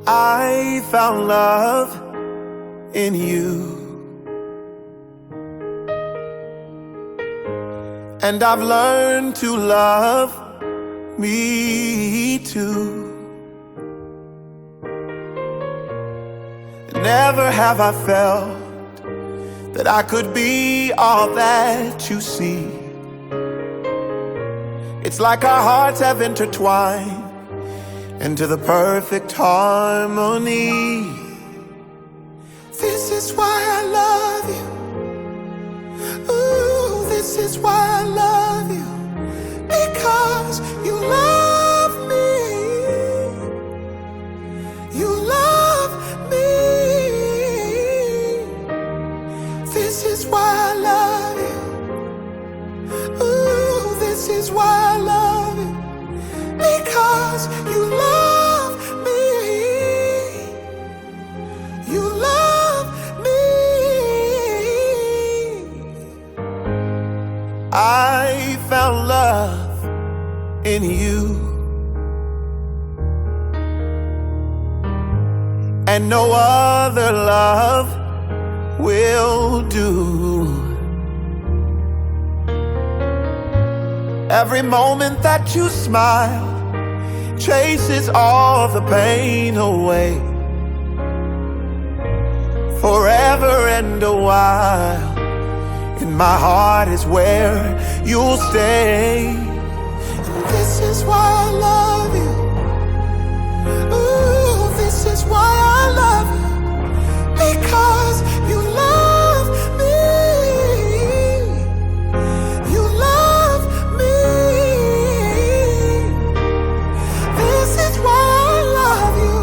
I found love in you, and I've learned to love me too. Never have I felt that I could be all that you see. It's like our hearts have intertwined into the perfect harmony. This is why I love you. Ooh, this is why I love you. Because you love me. You love me. This is why I love you. Ooh, this is why I love you. Because you love me. You love me. I found love in you, and no other love will do. Every moment that you smile chases all the pain away. Forever and a while, in my heart is where you'll stay. And this is why I love you. Ooh, this is why I love you. Because you love me. You love me. This is why I love you.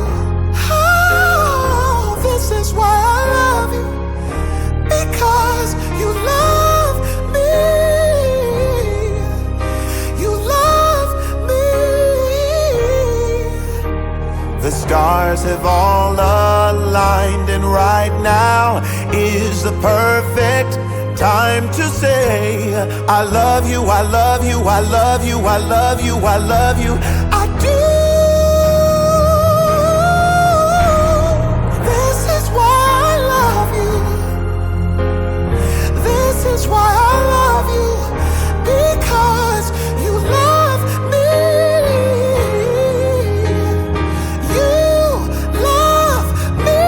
Oh, this is why I love you. Because you love me. You love me. The stars have all aligned, and right now is the perfect time to say I love you, I love you, I love you, I love you, I love you, I do. This is why I love you. This is why I love you. Because you love me. You love me.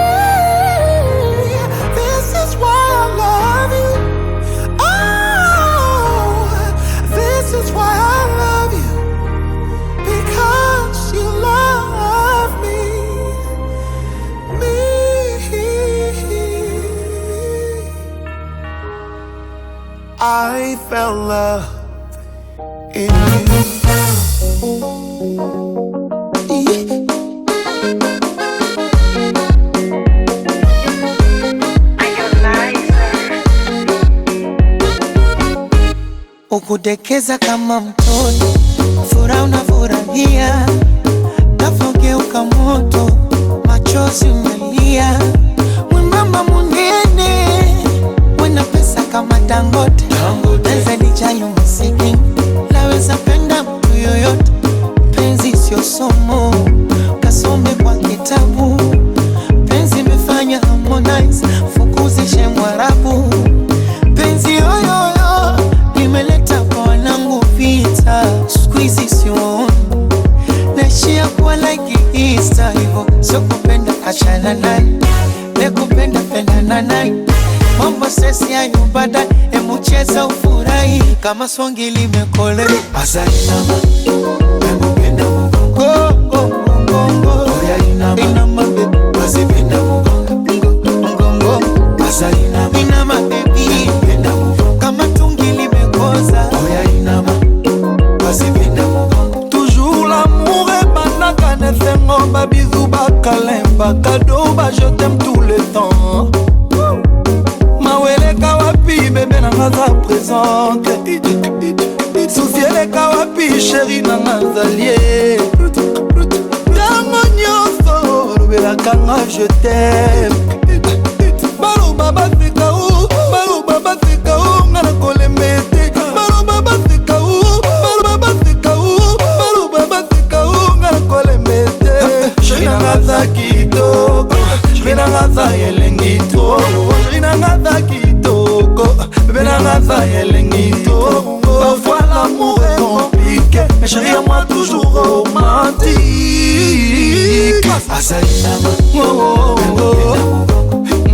This is why I love you. Oh, this is why I love you. Because you love me. I found love in you. Ukudekeza kama mtoto, furaha unafurahia, nafogeuka moto, machozi umelia. Mwembamba munene, wena pesa kama Dangote, penzi lijayo masikini, laweza penda mtu yoyote. Penzi sio somo, kasome kwa kitabu. Penzi imefanya Harmonize, fukuzishe Mwarabu. Penzi yoyoyo, imeleta kwa wanangu vita. Squeezy sioni, naishia kuwa like Easter. Hivo, sio kupenda achana naye, nekupenda pendana naye. Mambo sesi ya nyumbada, emucheza ufurahi. Kama swangi limekole Asa inama, emupenda mgongo Mgongo, oya inama, inama baby, wasipenda mgongo Asa inama, inama baby, emupenda mgongo. Kama tungi limekoza, oya inama, wasipenda mgongo. Toujours l'amour est banaka, nefengo babizou bakalemba. Cadeau ba je t'aime tout le temps. Maweleka wapi bébé nanga za présente. Soucieleka wapi chéri nanga zalie. Tango nyonso lobelaka nga je t'aime. Baloba baseka o, baloba baseka o, nga na kolemete. Baloba baseka o, baloba baseka o, baloba baseka o, nga na kolemete. Chéri nanga zaki romantique.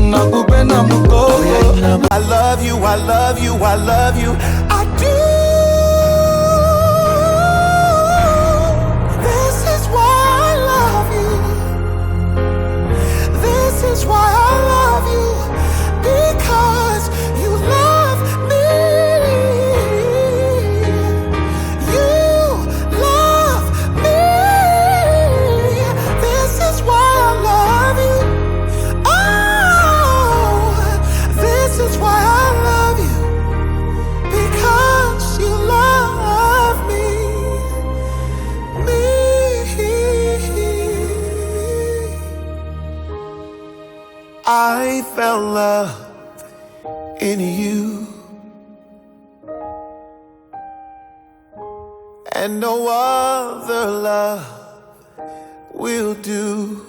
Nakupenda mugogo. I love you, I love you, I love you. I do. This is why I love you. This is why I love you. Because you love me. You love me. This is why I love you. Oh, this is why I love you. Because you love me. I found love in you, and no other love will do.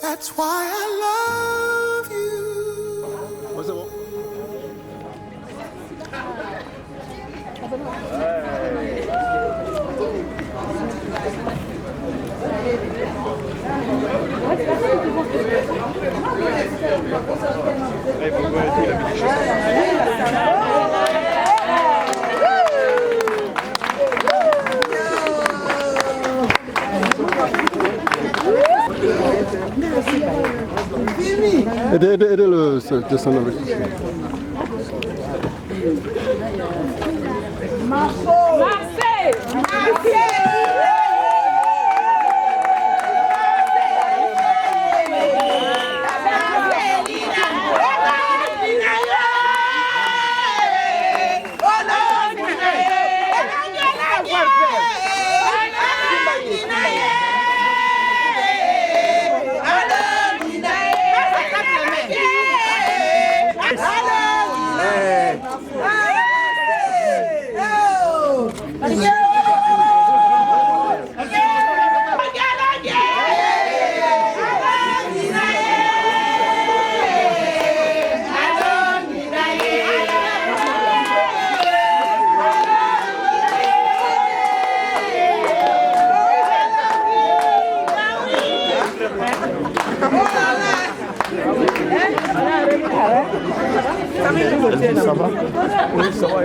That's why I love you. Aidez le descendre avec. Ça va? Oui, ça va.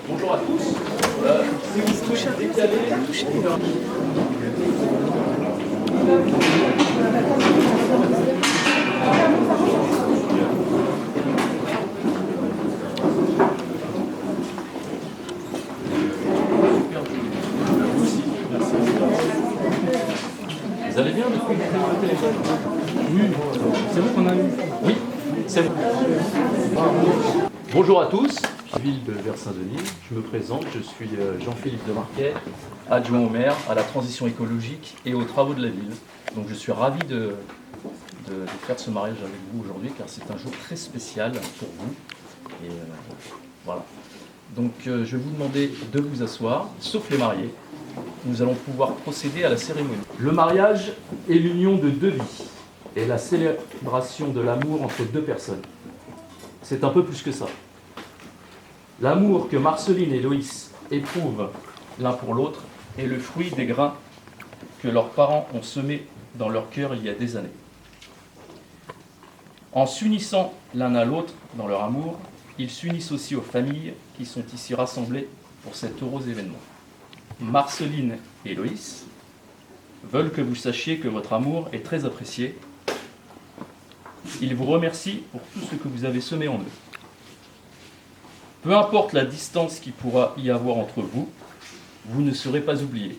Bonjour à tous. Si vous touchez décalé, vous allez bien depuis que vous avez le téléphone? Oui, c'est vous qu'on a eu. Oui, c'est vous. Bonjour à tous. Ville de Vers-Saint-Denis, je me présente, je suis Jean-Philippe Demarquet, adjoint au maire à la transition écologique et aux travaux de la ville. Donc je suis ravi de faire ce mariage avec vous aujourd'hui car c'est un jour très spécial pour vous. Et voilà. Donc je vais vous demander de vous asseoir, sauf les mariés. Nous allons pouvoir procéder à la cérémonie. Le mariage est l'union de deux vies et la célébration de l'amour entre deux personnes. C'est un peu plus que ça. L'amour que Marceline et Loïs éprouvent l'un pour l'autre est le fruit des grains que leurs parents ont semés dans leur cœur il y a des années. En s'unissant l'un à l'autre dans leur amour, ils s'unissent aussi aux familles qui sont ici rassemblées pour cet heureux événement. Marceline et Loïs veulent que vous sachiez que votre amour est très apprécié. Ils vous remercient pour tout ce que vous avez semé en eux. Peu importe la distance qu'il pourra y avoir entre vous, vous ne serez pas oubliés.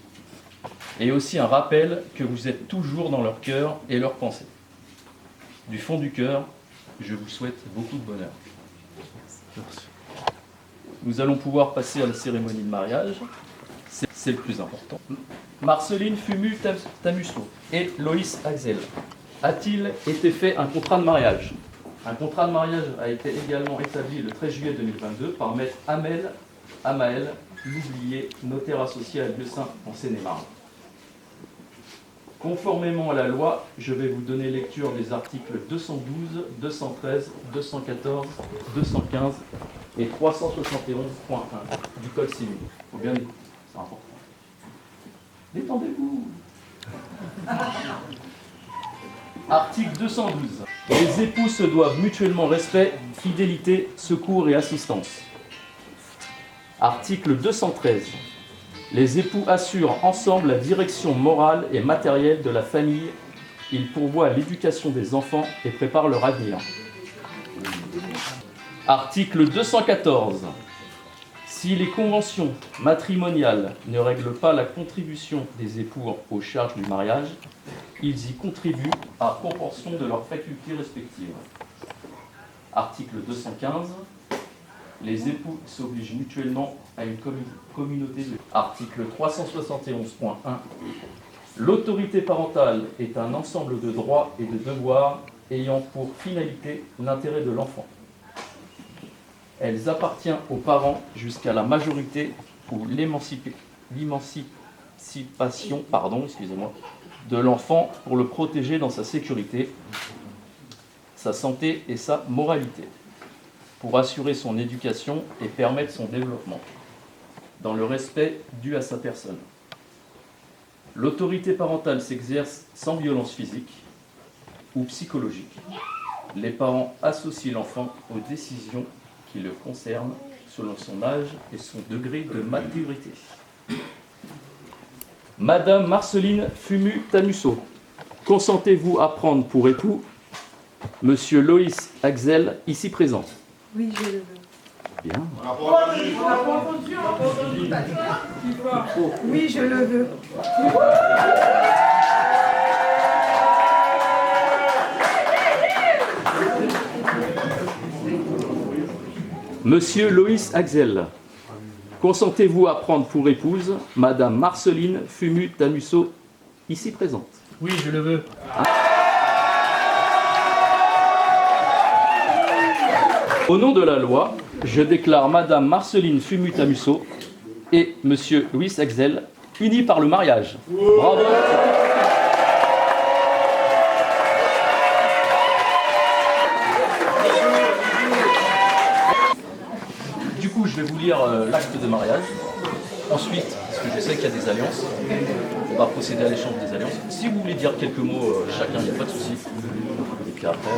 Et aussi un rappel que vous êtes toujours dans leur cœur et leurs pensées. Du fond du cœur, je vous souhaite beaucoup de bonheur. Merci. Nous allons pouvoir passer à la cérémonie de mariage. C'est le plus important. Marceline Fumu Tamusso et Loïs Axel, a-t-il été fait un contrat de mariage? Un contrat de mariage a été également établi le 13 juillet 2022 par maître Amel Amael Loublier, notaire associé à Lieu-Saint en Seine-et-Marne. Conformément à la loi, je vais vous donner lecture des articles 212, 213, 214, 215 et 371.1 du Code civil. Il faut bien écouter, c'est important. Détendez-vous. Article 212. Les époux se doivent mutuellement respect, fidélité, secours et assistance. Article 213. Les époux assurent ensemble la direction morale et matérielle de la famille. Ils pourvoient à l'éducation des enfants et préparent leur avenir. Article 214. Si les conventions matrimoniales ne règlent pas la contribution des époux aux charges du mariage, ils y contribuent à proportion de leurs facultés respectives. Article 215. Les époux s'obligent mutuellement à une communauté de... Article 371.1. L'autorité parentale est un ensemble de droits et de devoirs ayant pour finalité l'intérêt de l'enfant. Elle appartient aux parents jusqu'à la majorité ou l'émancipation de l'enfant pour le protéger dans sa sécurité, sa santé et sa moralité, pour assurer son éducation et permettre son développement, dans le respect dû à sa personne. L'autorité parentale s'exerce sans violence physique ou psychologique. Les parents associent l'enfant aux décisions qui le concernent selon son âge et son degré de maturité. Madame Marceline Fumu-Tamusso, consentez-vous à prendre pour époux Monsieur Loïs Axel, ici présent? Oui, je le veux. Bien. Oui, je le veux. Monsieur Loïs Axel, consentez-vous à prendre pour épouse Madame Marceline Fumu-Tamusso, ici présente? Oui, je le veux. Au nom de la loi, je déclare Madame Marceline Fumu-Tamusso et Monsieur Louis Axel unis par le mariage. Bravo. Du coup, je vais vous lire l'acte de mariage. Ensuite, parce que je sais qu'il y a des alliances, on va procéder à l'échange des alliances. Si vous voulez dire quelques mots chacun, il n'y a pas de souci. Et puis après,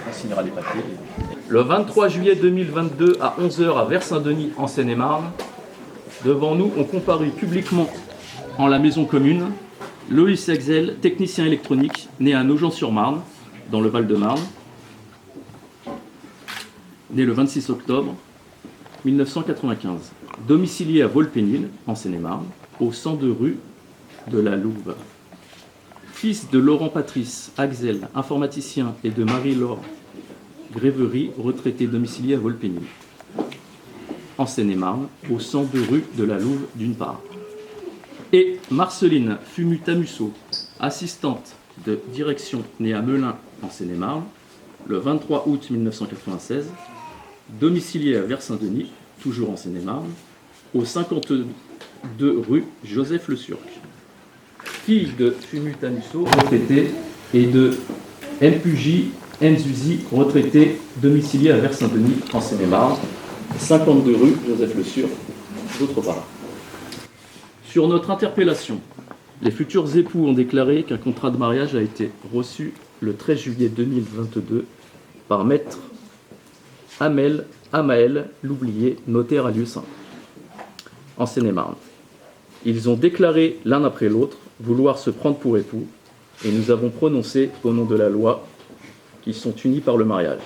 on signera les papiers. Le 23 juillet 2022 à 11h à Vers-Saint-Denis en Seine-et-Marne, devant nous ont comparu publiquement en la maison commune Loïs Axel, technicien électronique, né à Nogent-sur-Marne, dans le Val-de-Marne, né le 26 octobre 1995, domicilié à Volpénil, en Seine-et-Marne, au 102 rue de la Louve. Fils de Laurent Patrice Axel, informaticien, et de Marie-Laure Gréverie, retraité domicilié à Volpénil, en Seine-et-Marne, au 102 rue de la Louve d'une part. Et Marceline Fumu-Tamusso, assistante de direction née à Melun, en Seine-et-Marne, le 23 août 1996, domiciliée à Vers-Saint-Denis, toujours en Seine-et-Marne, au 52 rue Joseph Le Surc. Fille de Fumu-Tamusso, retraité, et de Mpuji Nzuzi, retraité, domicilié à Vers-Saint-Denis, en Seine-et-Marne, 52 rue Joseph Le Surc, d'autre part. Sur notre interpellation, les futurs époux ont déclaré qu'un contrat de mariage a été reçu le 13 juillet 2022 par maître Amel Amael Loublier, notaire à Lieu-Saint, en Seine-et-Marne. Ils ont déclaré l'un après l'autre vouloir se prendre pour époux, et nous avons prononcé au nom de la loi qu'ils sont unis par le mariage.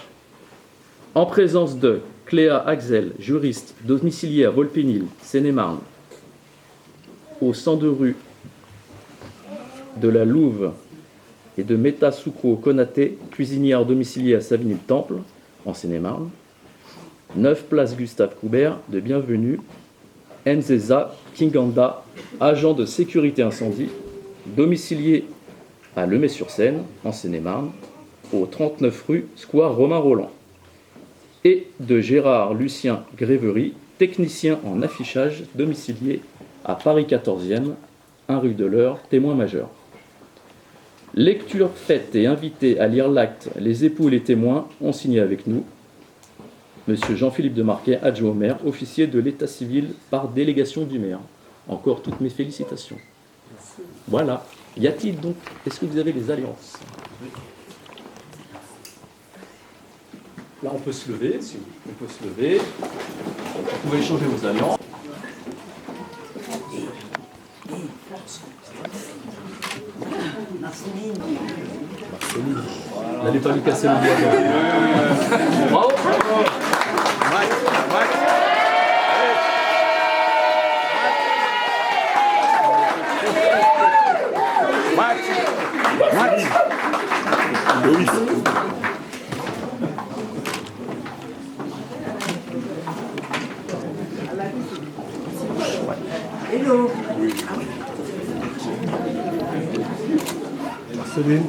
En présence de Cléa Axel, juriste, domiciliée à Volpénil, Seine-et-Marne, au 102 rue de la Louve, et de Meta Soukro Konaté, cuisinière domiciliée à Savigny-le-Temple, en Seine-et-Marne, 9 place Gustave Coubert, de Bienvenue, Nzeza Kinganda, agent de sécurité incendie, domicilié à Lemay-sur-Seine, en Seine-et-Marne, au 39 rue Square Romain Roland. Et de Gérard Lucien Grévery, technicien en affichage domicilié à Paris 14e, 1 rue de l'Eure, témoin majeur. Lecture faite et invité à lire l'acte, les époux et les témoins ont signé avec nous Monsieur Jean-Philippe de Marquet, adjoint au maire, officier de l'état civil par délégation du maire. Encore toutes mes félicitations. Merci. Voilà. Y a-t-il donc, est-ce que vous avez les alliances? Là, on peut se lever, on peut se lever. Vous pouvez échanger vos alliances. N'allez pas lui casser le doigt. Bravo. Hello. Marceline.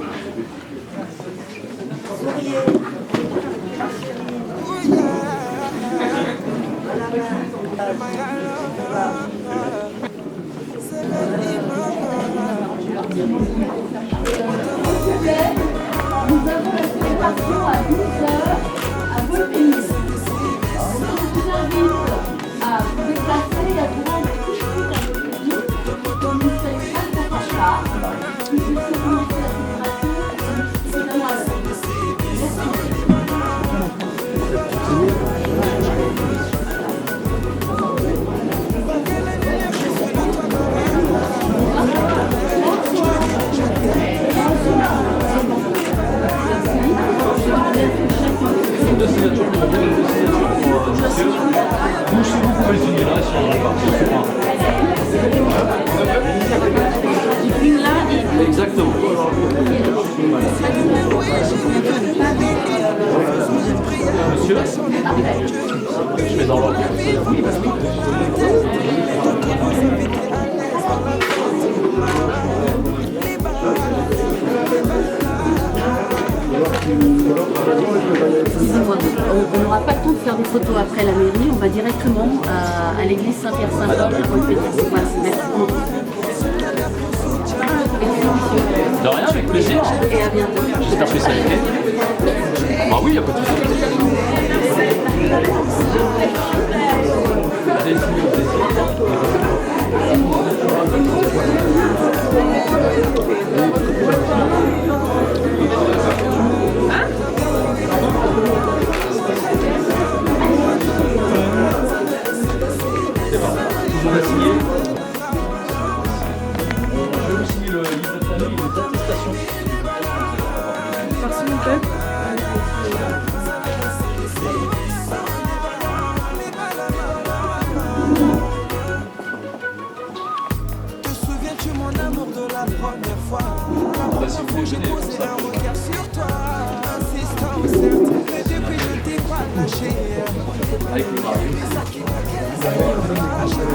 Nous avons la célébration à 12h à Volpini. Je vous invite à vous déplacer et à vous rendre tout de suite à Volpini. Comme nous sommes très confortables, nous puissions commencer la célébration, notamment à la Exactement. Monsieur, je mets dans l'ordre. Excusez-moi, on n'aura pas le temps de faire des photos après la mairie, on va directement à l'église Saint-Pierre-Saint-Paul pour le fêter. Voilà, merci beaucoup. De rien, avec plaisir. Et à bientôt. J'espère que ça a été. Ah oui, il n'y a pas de souci. Allez, c'est bon. Tout le monde a signé. Je vais vous signer le livre de famille et les attestations. Merci, mon père. Te souviens-tu, mon amour, de la première fois? Bah, si vous voulez, J'ai venez comme posé ça. un regard sur toi, insistant certes, mais depuis je t'ai pas lâché. Avec le mari.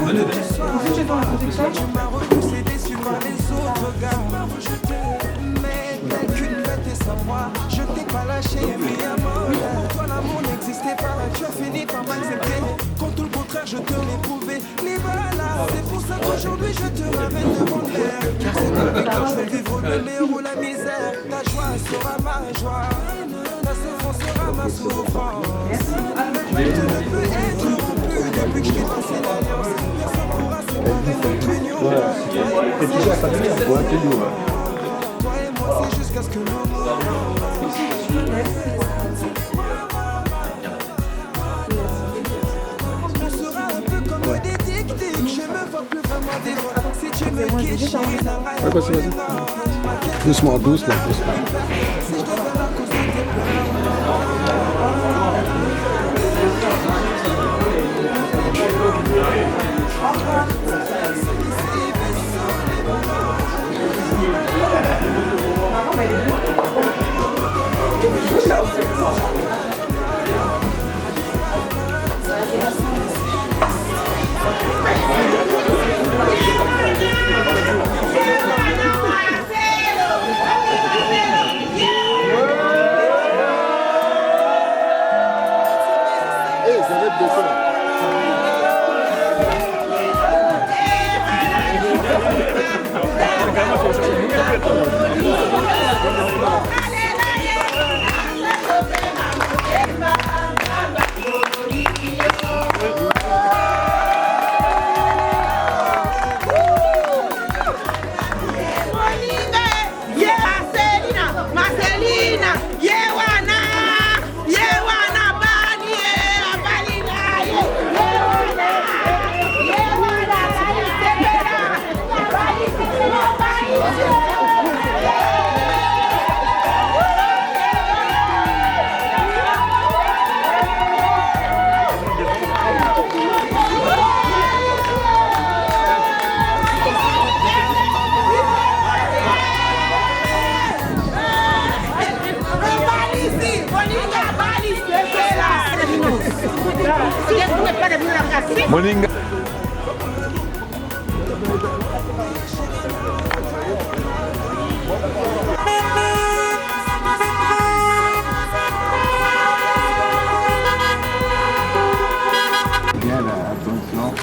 Venez, venez. Tu m'as repoussé, déçu par les autres gars. Mais tel qu'une bête et sans moi, je t'ai pas lâché, mais à mort. Pour toi l'amour n'existait pas, tu as fini par m'accepter. Quand tout le contraire je te l'ai prouvé. Mais voilà, c'est pour ça qu'aujourd'hui je te ramène devant le verre. Car c'est avec toi je vais vivre le meilleur ou la misère. Ta joie sera ma joie, ta souffrance sera ma souffrance. Je ne peux être rompu depuis que je t'ai passé l'alliance. Personne pourra séparer notre union. Et tu sais, ça veut dire quoi, tu dis, ouais. Toi et moi c'est jusqu'à ce que nous on sera un peu comme des tic-tic. Je me vois plus vraiment vivre. Si tu me quittes, j'ai Ouais, vas-y, vas-y. Doucement, doucement, doucement. si je devais la cause de tes Moninga. Bien là, attention.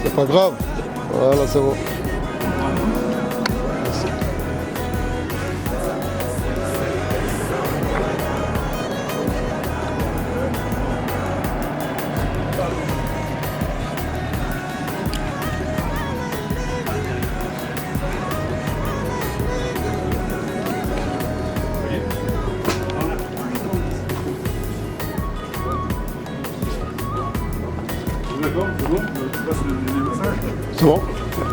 C'est pas grave. Voilà, c'est bon. D'accord, c'est bon. Je passe les messages. C'est bon?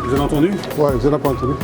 Vous avez entendu? Ouais, vous n'avez pas entendu.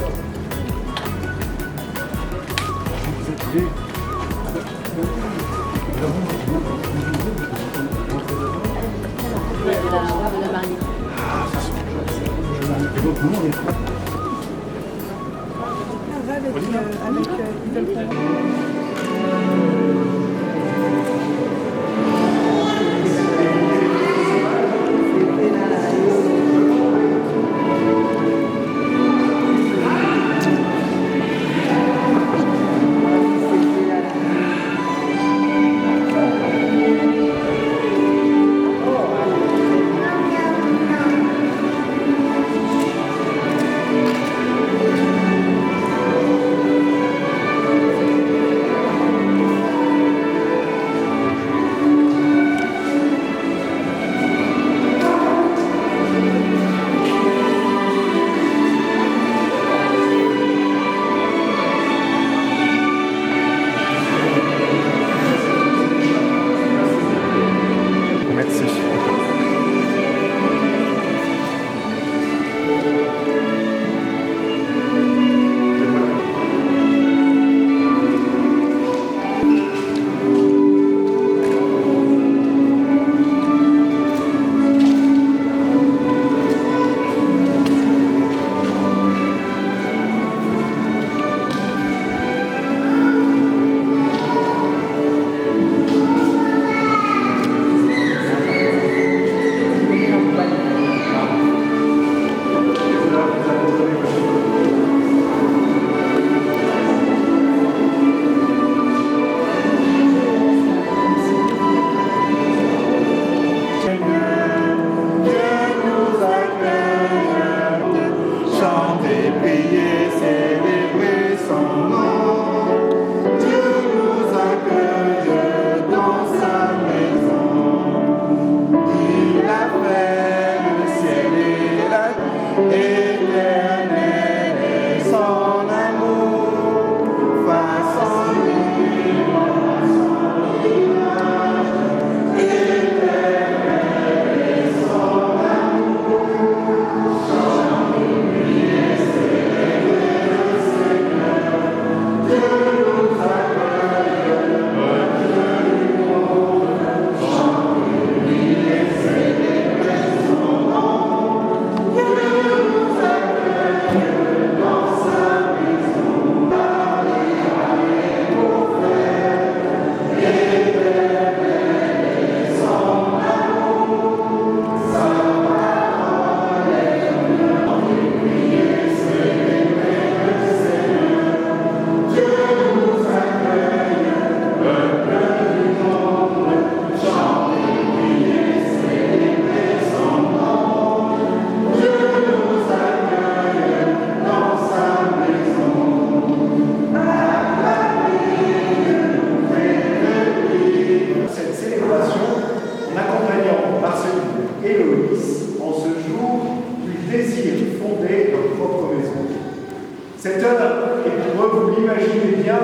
Cette heure est pour eux, vous l'imaginez bien,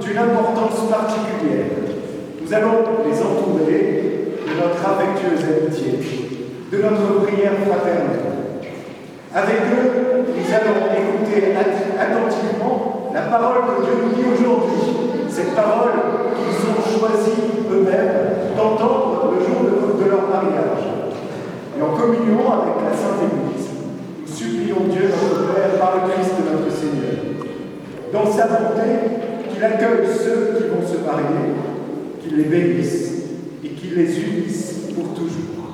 d'une importance particulière. Nous allons les entourer de notre affectueuse amitié, de notre prière fraternelle. Avec eux, nous allons écouter attentivement la parole que Dieu nous dit aujourd'hui. Cette parole qu'ils ont choisie eux-mêmes d'entendre le jour de leur mariage. Et en communion avec la Sainte Église, nous supplions Dieu notre Père par le Christ notre Seigneur, dans sa bonté, qu'il accueille ceux qui vont se marier, qu'il les bénisse et qu'il les unisse pour toujours.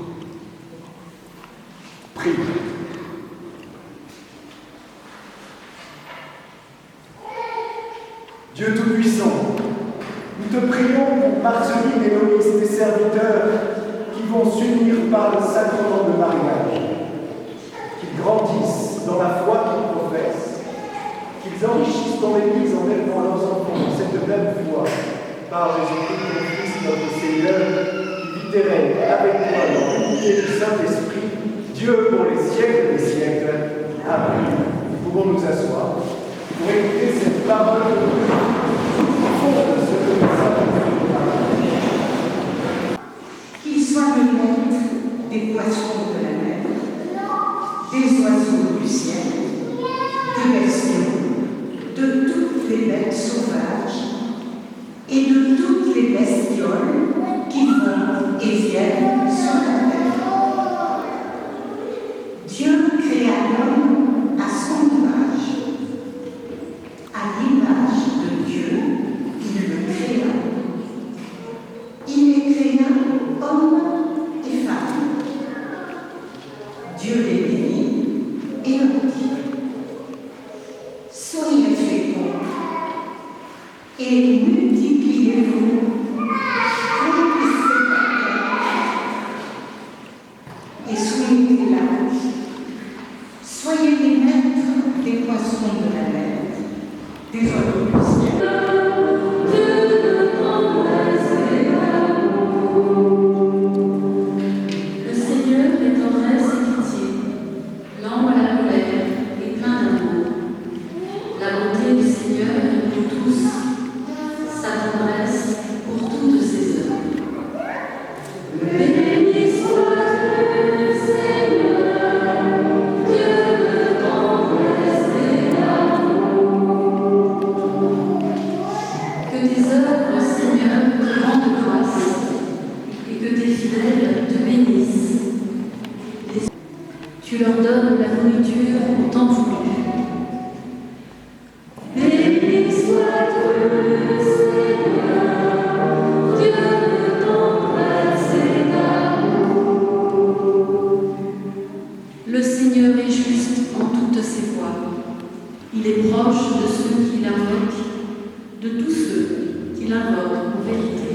Prions. Dieu Tout-Puissant, nous te prions pour Marceline et Loïs, tes serviteurs, qui vont s'unir par le sacrement de mariage, qu'ils grandissent dans la foi qu'ils professent, qu'ils enrichissent ton Église en élevant leurs enfants dans cette même foi, par les écrits de Christ notre Seigneur, qui vit et règne avec toi dans l'unité du Saint-Esprit, Dieu pour les siècles des siècles. Amen. Nous pouvons nous asseoir pour écouter cette parole de Dieu au fond de ce que nous avons fait. Qu'ils soient les maîtres des poissons de la mer, des oiseaux du ciel, des bestiaux, de toutes les bêtes sauvages et de toutes les bestioles qui vont et viennent sur la terre. Dieu créa l'homme à son image. À l'image de Dieu, il le créa. Il les créa hommes et femmes. Dieu les bénit et leur dit: soyez féconds et multipliez-vous, remplissez la terre et soyez larges. Soyez les maîtres des poissons de la mer, des oiseaux du ciel. Le Seigneur est tendresse et pitié, lent à la colère et plein d'amour. La bonté du Seigneur est pour tous, sa tendresse pour toutes ses œuvres. Béni soit le Seigneur, Dieu de tendresse et d'amour. Que tes œuvres, Seigneur, te rendent grâce et que tes fidèles te bénissent. Tu leur donnes la nourriture au temps voulu. Béni soit le Seigneur, Dieu de tendresse et d'amour. Le Seigneur est juste en toutes ses voies. Il est proche de ceux qui l'invoquent, de tous ceux qui l'invoquent en vérité.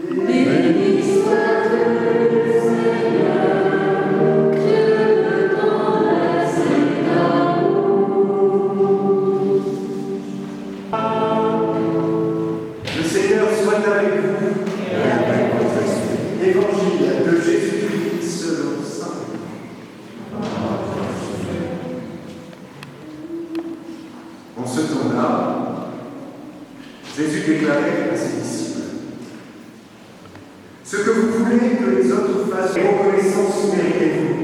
Béni soit le Seigneur, Dieu de tendresse et d'amour. Le Seigneur soit avec vous et avec votre esprit. Évangile de Jésus-Christ selon saint Luc. En ce temps-là, Jésus déclarait à ses disciples: ce que vous voulez que les autres fassent, reconnaissance méritez-vous,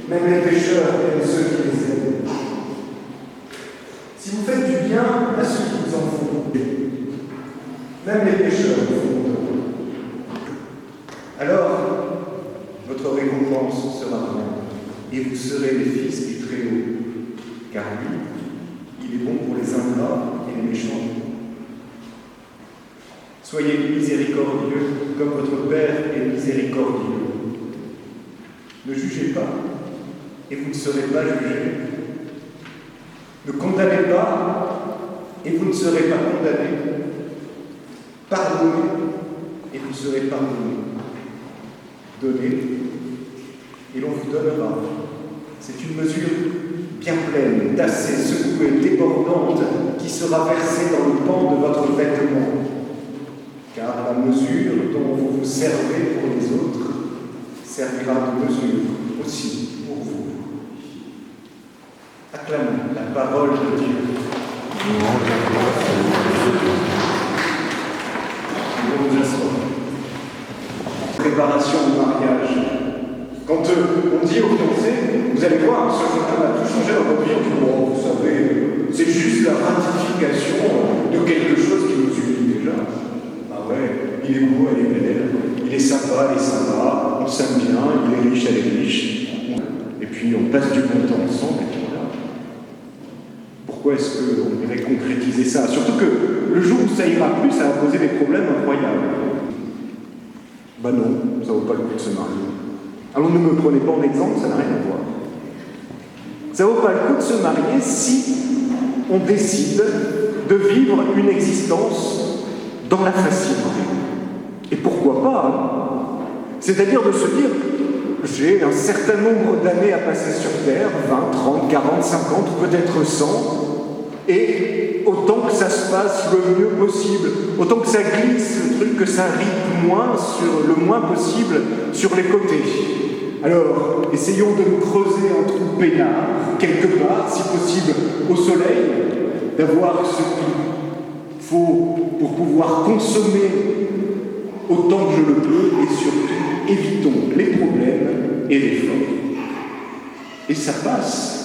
même les pécheurs et ceux qui les aiment. Si vous faites du bien à ceux qui vous en font, même les pécheurs vous font de mal. Alors, votre récompense sera grande, et vous serez les fils du Très-Haut, car lui, il est bon pour les ingrats et les méchants. Soyez miséricordieux comme votre Père est miséricordieux. Ne jugez pas, et vous ne serez pas jugés. Ne condamnez pas, et vous ne serez pas condamnés. Pardonnez, et vous serez pardonnés. Donnez, et l'on vous donnera. C'est une mesure bien pleine, d'assez secouée, débordante, qui sera versée dans le pan de votre vêtement. Car la mesure dont vous vous servez pour les autres servira de mesure aussi pour vous. Acclamons la parole de Dieu. Nous nous asseoir. Préparation au mariage. Quand on dit aux fiancés, vous allez voir, ce jour-là va tout changer dans votre vie, on dit, bon, vous savez, c'est juste la ratification de quelque chose qui nous unit déjà. Ah ouais, il est beau, elle est belle, il est sympa, elle est sympa, on s'aime bien, il est riche, elle est riche. Et puis on passe du bon temps ensemble, et puis voilà. Pourquoi est-ce qu'on irait concrétiser ça? Surtout que le jour où ça ira plus, ça va poser des problèmes incroyables. Bah non, ça vaut pas le coup de se marier. Alors ne me prenez pas en exemple, ça n'a rien à voir. Ça vaut pas le coup de se marier si on décide de vivre une existence dans la facilité. Et pourquoi pas, hein? C'est-à-dire de se dire, j'ai un certain nombre d'années à passer sur Terre, 20, 30, 40, 50, peut-être 100, et autant que ça se passe le mieux possible, autant que ça glisse le truc, que ça ripe le moins possible sur les côtés. Alors, essayons de nous creuser un trou peinard, quelque part, si possible, au soleil, d'avoir ce qu'il faut pour pouvoir consommer autant que je le peux, et surtout, évitons les problèmes et les fautes. Et ça passe.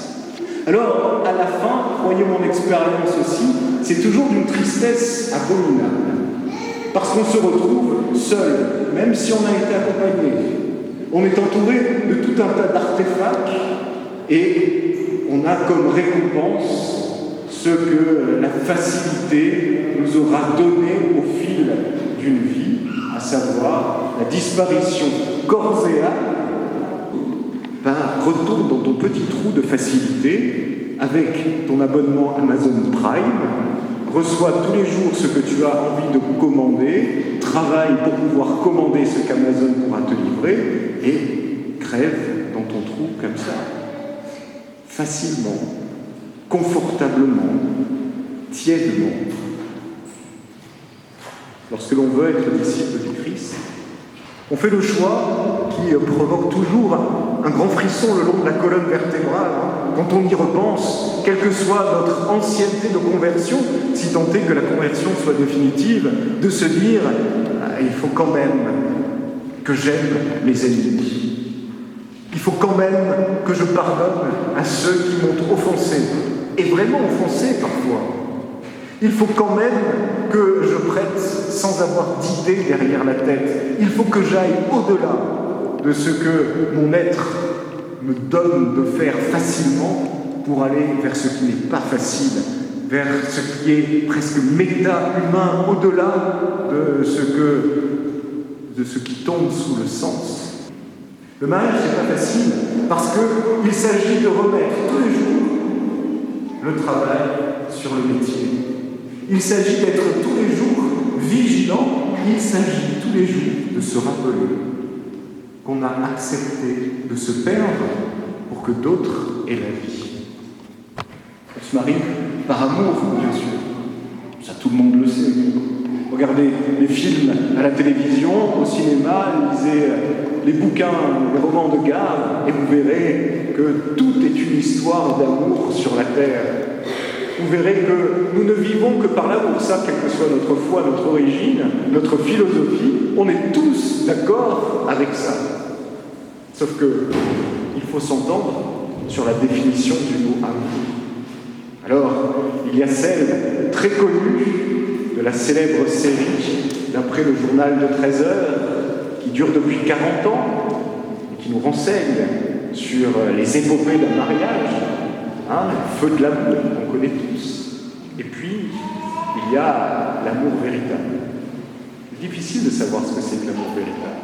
Alors, à la fin, croyez mon expérience aussi, c'est toujours d'une tristesse abominable. Parce qu'on se retrouve seul, même si on a été accompagné. On est entouré de tout un tas d'artefacts et on a comme récompense ce que la facilité nous aura donné au fil d'une vie, à savoir la disparition corps et âme. Retourne dans ton petit trou de facilité avec ton abonnement Amazon Prime, reçois tous les jours ce que tu as envie de commander, travaille pour pouvoir commander ce qu'Amazon pourra te livrer et crève dans ton trou comme ça, facilement, confortablement, tièdement. Lorsque l'on veut être disciple du Christ, on fait le choix qui provoque toujours un grand frisson le long de la colonne vertébrale, quand on y repense, quelle que soit notre ancienneté de conversion, si tant est que la conversion soit définitive, de se dire il faut quand même que j'aime mes ennemis. Il faut quand même que je pardonne à ceux qui m'ont offensé, et vraiment offensé parfois. Il faut quand même que je prête sans avoir d'idée derrière la tête. Il faut que j'aille au-delà de ce que mon être me donne de faire facilement pour aller vers ce qui n'est pas facile, vers ce qui est presque méta-humain, au-delà de ce qui tombe sous le sens. Le mariage, c'est pas facile parce qu'il s'agit de remettre tous les jours le travail sur le métier. Il s'agit d'être tous les jours vigilant, il s'agit tous les jours de se rappeler qu'on a accepté de se perdre pour que d'autres aient la vie. On se marie par amour, bien sûr. Ça, tout le monde le sait. Regardez les films à la télévision, au cinéma, lisez les bouquins, les romans de gare, et vous verrez que tout est une histoire d'amour sur la terre. Vous verrez que nous ne vivons que par l'amour. Ça, quelle que soit notre foi, notre origine, notre philosophie, on est tous d'accord avec ça. Sauf que il faut s'entendre sur la définition du mot amour. Alors, il y a celle très connue de la célèbre série d'après le journal de 13 heures qui dure depuis 40 ans et qui nous renseigne sur les épopées d'un mariage. Le feu de l'amour, qu'on connaît tous. Et puis, il y a l'amour véritable. C'est difficile de savoir ce que c'est que l'amour véritable.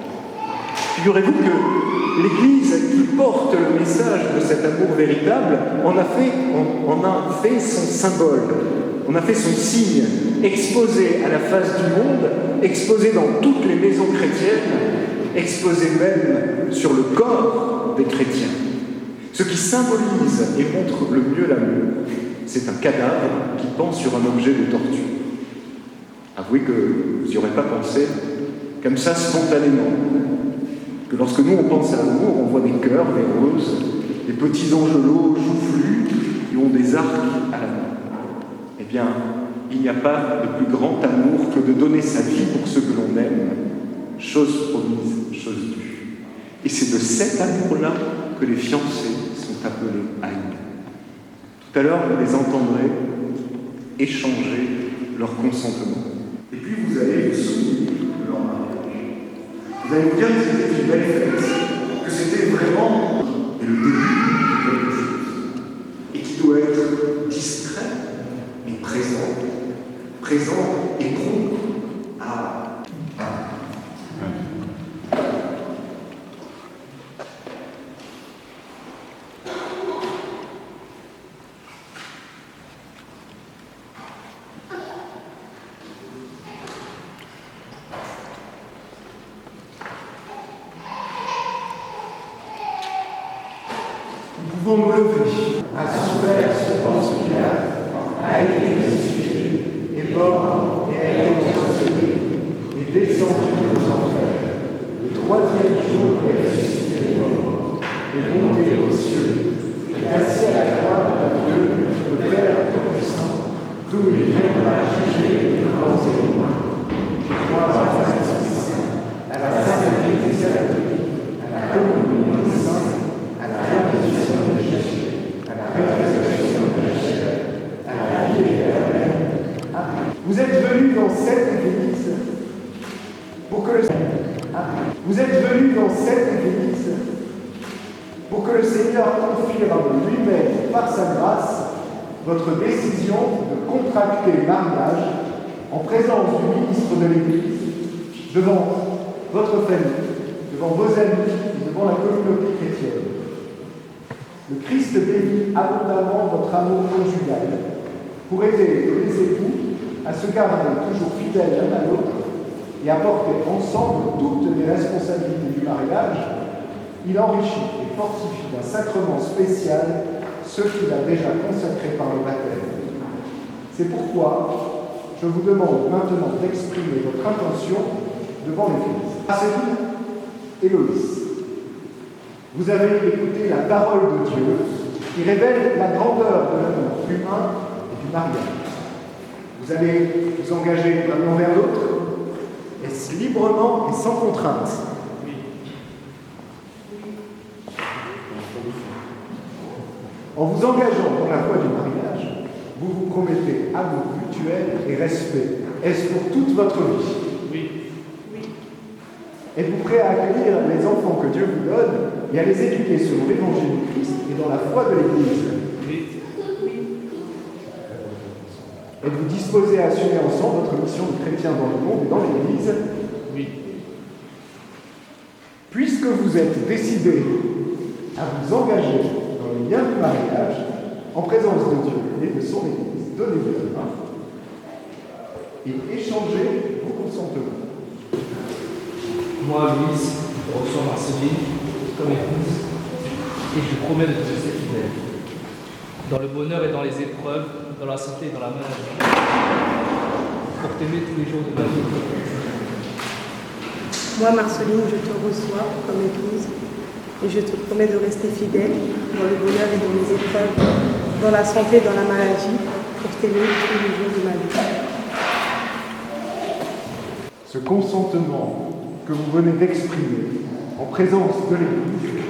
Figurez-vous que l'Église qui porte le message de cet amour véritable en a fait son symbole, on a fait son signe, exposé à la face du monde, exposé dans toutes les maisons chrétiennes, exposé même sur le corps des chrétiens. Ce qui symbolise et montre le mieux l'amour, c'est un cadavre qui pend sur un objet de torture. Avouez que vous n'y aurez pas pensé, comme ça spontanément. Que lorsque nous on pense à l'amour, on voit des cœurs, des roses, des petits angelots joufflus qui des arcs à la main. Eh bien, il n'y a pas de plus grand amour que de donner sa vie pour ceux que l'on aime, chose promise, chose due. Et c'est de cet amour-là que les fiancés sont appelés à aimer. Tout à l'heure, vous les entendrez échanger leur consentement. Et puis vous allez vous souvenir de leur mariage. Vous allez vous dire que c'était une belle fête, que c'était vraiment le début de quelque chose, et qui doit être discret, mais présent et prompt à... Nous pouvons nous lever. Un souverain se pense qu'il a été ressuscité, est mort et a été enseveli, et descendu aux enfers. Le troisième jour est ressuscité des morts, est monté aux cieux, est assis à la droite de Dieu, le Père Tout-Puissant, d'où il viendra juger les grands et les moindres. Je crois à la Sainte, à la Sainte Église catholique, à la communion des saints, à la résurrection de Jésus, à la résurrection de Jésus, à la vie éternelle. Amen. Vous êtes venus dans cette église pour que le Vous êtes venus dans cette église pour que le Seigneur confirme lui-même par sa grâce votre décision de contracter mariage en présence du ministre de l'Église devant votre famille, devant vos amis et devant la communauté chrétienne. Le Christ bénit abondamment votre amour conjugal pour aider les époux à se garder toujours fidèles l'un à l'autre et à porter ensemble toutes les responsabilités du mariage. Il enrichit et fortifie d'un sacrement spécial ceux qu'il a déjà consacrés par le baptême. C'est pourquoi je vous demande maintenant d'exprimer votre intention devant l'Église. Marceline et Loïs, vous avez écouté la parole de Dieu qui révèle la grandeur de l'amour humain et du mariage. Vous allez vous engager l'un envers l'autre, est-ce librement et sans contrainte? En vous engageant dans la voie du mariage, vous vous promettez amour mutuel et respect. Est-ce pour toute votre vie? Oui. Êtes-vous prêt à accueillir les enfants que Dieu vous donne et à les éduquer selon l'évangile du Christ et dans la foi de l'Église? Oui. Êtes-vous disposé à assumer ensemble votre mission de chrétien dans le monde et dans l'Église? Oui. Puisque vous êtes décidés à vous engager dans les liens du mariage, en présence de Dieu et de son Église, donnez-vous la main et échangez vos consentements. Moi, Louise, je reçois Marceline comme épouse et je promets de te rester fidèle. Dans le bonheur et dans les épreuves, dans la santé et dans la maladie, pour t'aimer tous les jours de ma vie. Moi, Marceline, je te reçois comme épouse et je te promets de rester fidèle dans le bonheur et dans les épreuves, dans la santé et dans la maladie, pour t'aimer tous les jours de ma vie. Ce consentement que vous venez d'exprimer en présence de l'Église,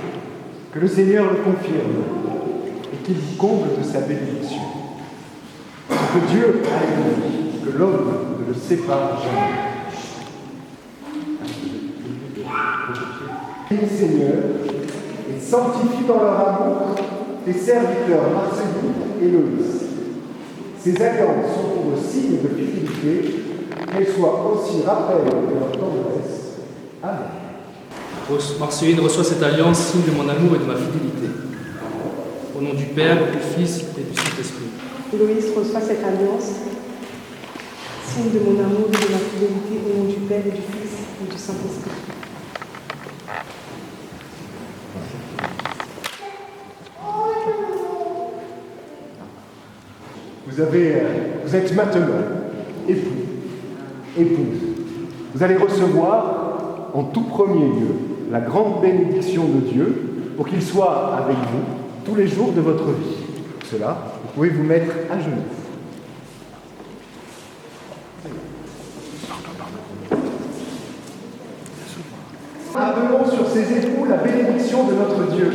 que le Seigneur le confirme et qu'il vous comble de sa bénédiction. Ce que Dieu a aimé, que l'homme ne le sépare jamais. Seigneur, et sanctifie dans leur amour tes serviteurs Marceline et Loïs. Ces alliances sont pour le signe de fidélité, qu'elles soient aussi rappel de leur tendresse. Amen. Marceline reçoit cette alliance, signe de mon amour et de ma fidélité. Au nom du Père, du Fils et du Saint-Esprit. Loïs reçoit cette alliance, signe de mon amour et de ma fidélité, au nom du Père et du Fils et du Saint-Esprit. Vous êtes maintenant époux, épouse. Vous allez recevoir en tout premier lieu la grande bénédiction de Dieu pour qu'il soit avec vous tous les jours de votre vie. Pour cela, vous pouvez vous mettre à genoux. Appelons sur ses époux la bénédiction de notre Dieu.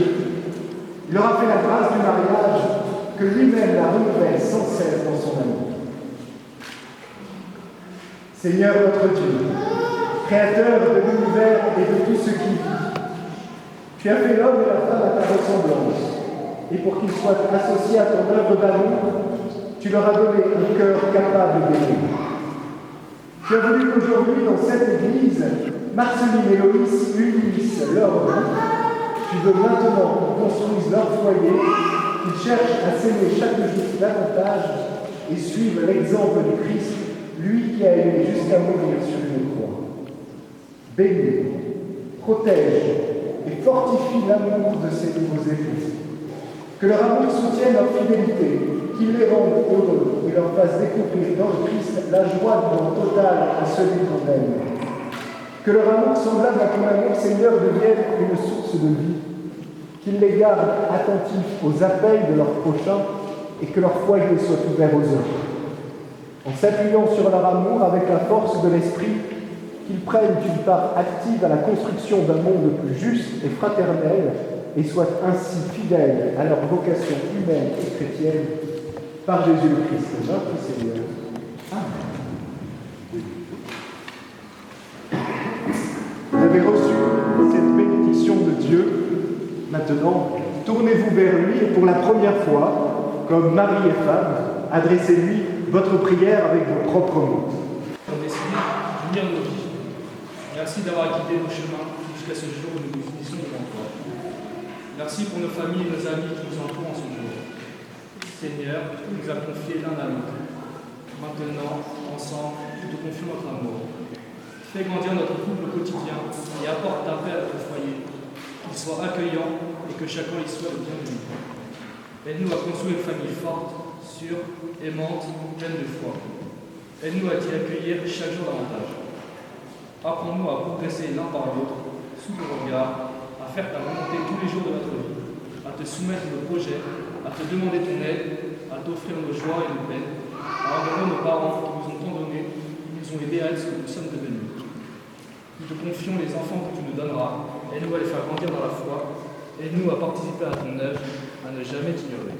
Il leur a fait la grâce du mariage, que lui-même la renouvelle sans cesse dans son amour. Seigneur notre Dieu, Créateur de l'univers et de tout ce qui vit, tu as fait l'homme et la femme à ta ressemblance, et pour qu'ils soient associés à ton œuvre d'amour, tu leur as donné un cœur capable d'aimer. Tu as voulu qu'aujourd'hui, dans cette église, Marceline et Loïs unissent leur vie. Tu veux maintenant qu'ils construisent leur foyer, qu'ils cherchent à s'aimer chaque jour davantage et suivent l'exemple du Christ, lui qui a aimé jusqu'à mourir sur une croix. Bénis, protège et fortifie l'amour de ces nouveaux époux. Que leur amour soutienne leur fidélité, qu'il les rende heureux et leur fasse découvrir dans le Christ la joie du don total à celui qu'on aime. Que leur amour semblable à ton amour, Seigneur, devienne une source de vie, qu'ils les gardent attentifs aux appels de leur prochain et que leur foyer soit ouvert aux autres. En s'appuyant sur leur amour avec la force de l'esprit, qu'ils prennent une part active à la construction d'un monde plus juste et fraternel et soient ainsi fidèles à leur vocation humaine et chrétienne, par Jésus-Christ, notre Seigneur. Amen. Vous avez reçu cette bénédiction de Dieu. Maintenant, tournez-vous vers lui et pour la première fois, comme mari et femme, adressez-lui votre prière avec vos propres mots. Nous avons décidé d'unir nos vies. Merci d'avoir guidé nos chemins jusqu'à ce jour où nous nous unissons devant toi. Merci pour nos familles et nos amis qui nous entourent en ce jour. Seigneur, tu nous as confiés l'un à l'autre. Maintenant, ensemble, nous te confions notre amour. Fais grandir notre couple au quotidien et apporte ta paix à notre foyer, qu'il soit accueillant et que chacun y soit le bienvenu. Aide-nous à construire une famille forte, sûre, aimante, pleine de foi. Aide-nous à t'y accueillir chaque jour davantage. Apprends-nous à progresser l'un par l'autre, sous ton regard, à faire ta volonté tous les jours de notre vie, à te soumettre nos projets, à te demander ton aide, à t'offrir nos joies et nos peines, à honorer nos parents qui nous ont tant donné, qui nous ont aidés à être ce que nous sommes devenus. Nous te confions les enfants que tu nous donneras, aide-nous à les faire grandir dans la foi, aide-nous à participer à ton œuvre, à ne jamais t'ignorer.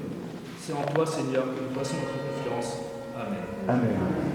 C'est en toi, Seigneur, que nous plaçons notre confiance. Amen. Amen.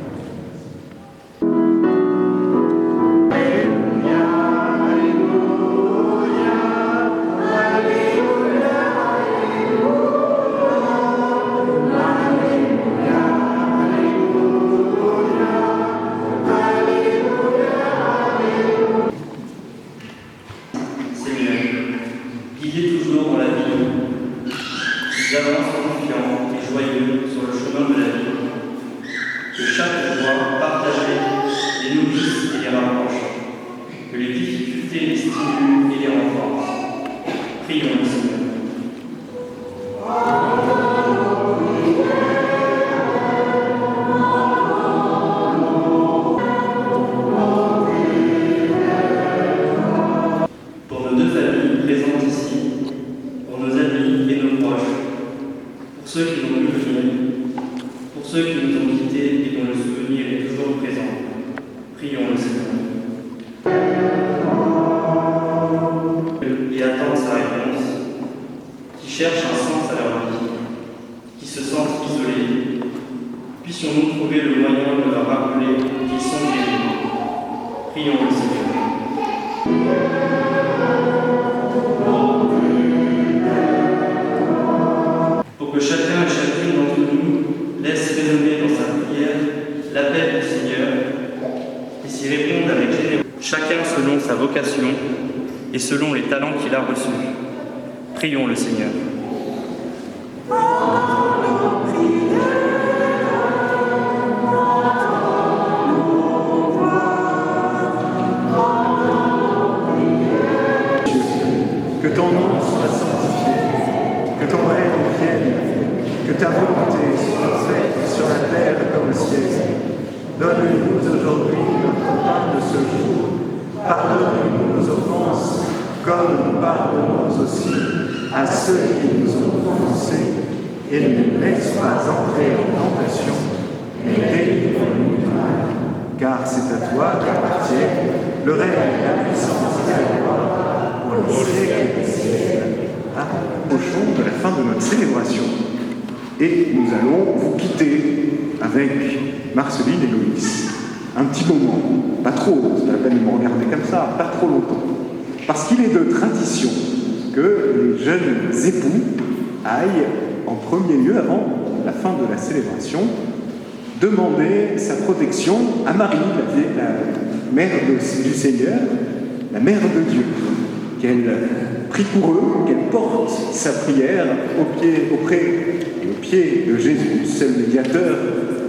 et selon les talents qu'il a reçus. Prions le Seigneur. Que ton nom soit sanctifié, que ton règne vienne, que ta volonté soit faite sur la terre comme au ciel. Donne-nous aujourd'hui notre pain de ce jour. Pardonne-nous nos offenses, comme nous pardonnons aussi à ceux qui nous ont offensés, et et ne nous laisse pas entrer en tentation, mais délivre-nous du mal. Car c'est à toi qu'appartient le règne, la puissance et la gloire pour le siècle des siècles. Approchons de la fin de notre célébration et nous allons vous quitter avec Marceline et Loïs. Un petit moment, pas trop, c'est la peine de me regarder comme ça, pas trop longtemps. Parce qu'il est de tradition que les jeunes époux aillent en premier lieu, avant la fin de la célébration, demander sa protection à Marie, la mère du Seigneur, la mère de Dieu, qu'elle prie pour eux, qu'elle porte sa prière auprès et au pied de Jésus, seul médiateur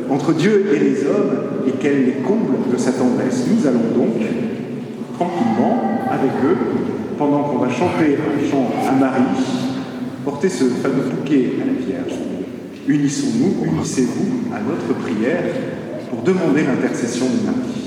entre Dieu et les hommes, et qu'elle les comble de sa tendresse. Nous allons donc, tranquillement, avec eux, pendant qu'on va chanter un chant à Marie, porter ce fameux bouquet à la Vierge. Unissons-nous, unissez-vous à notre prière pour demander l'intercession de Marie.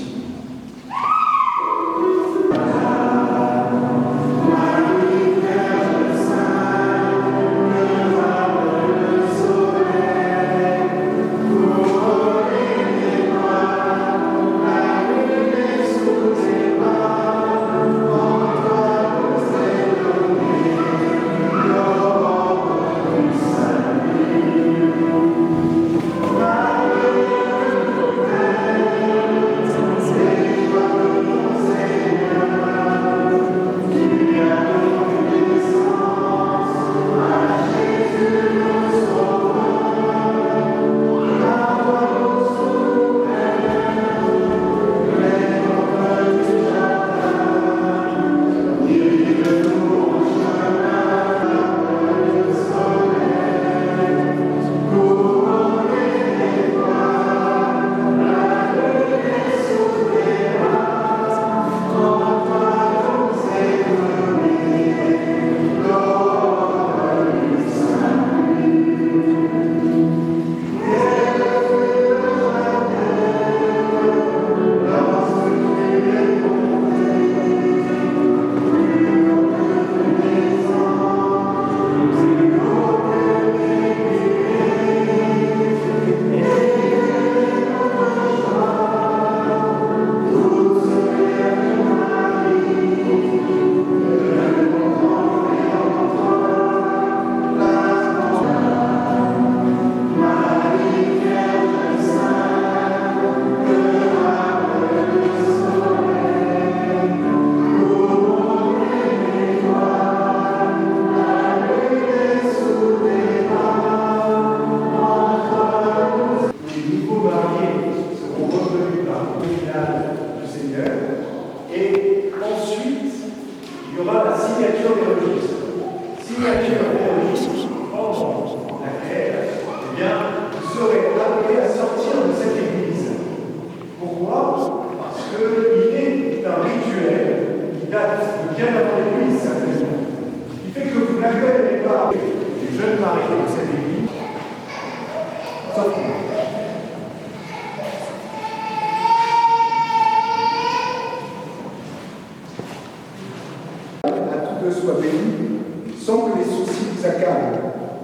Soit béni, sans que les soucis vous accablent,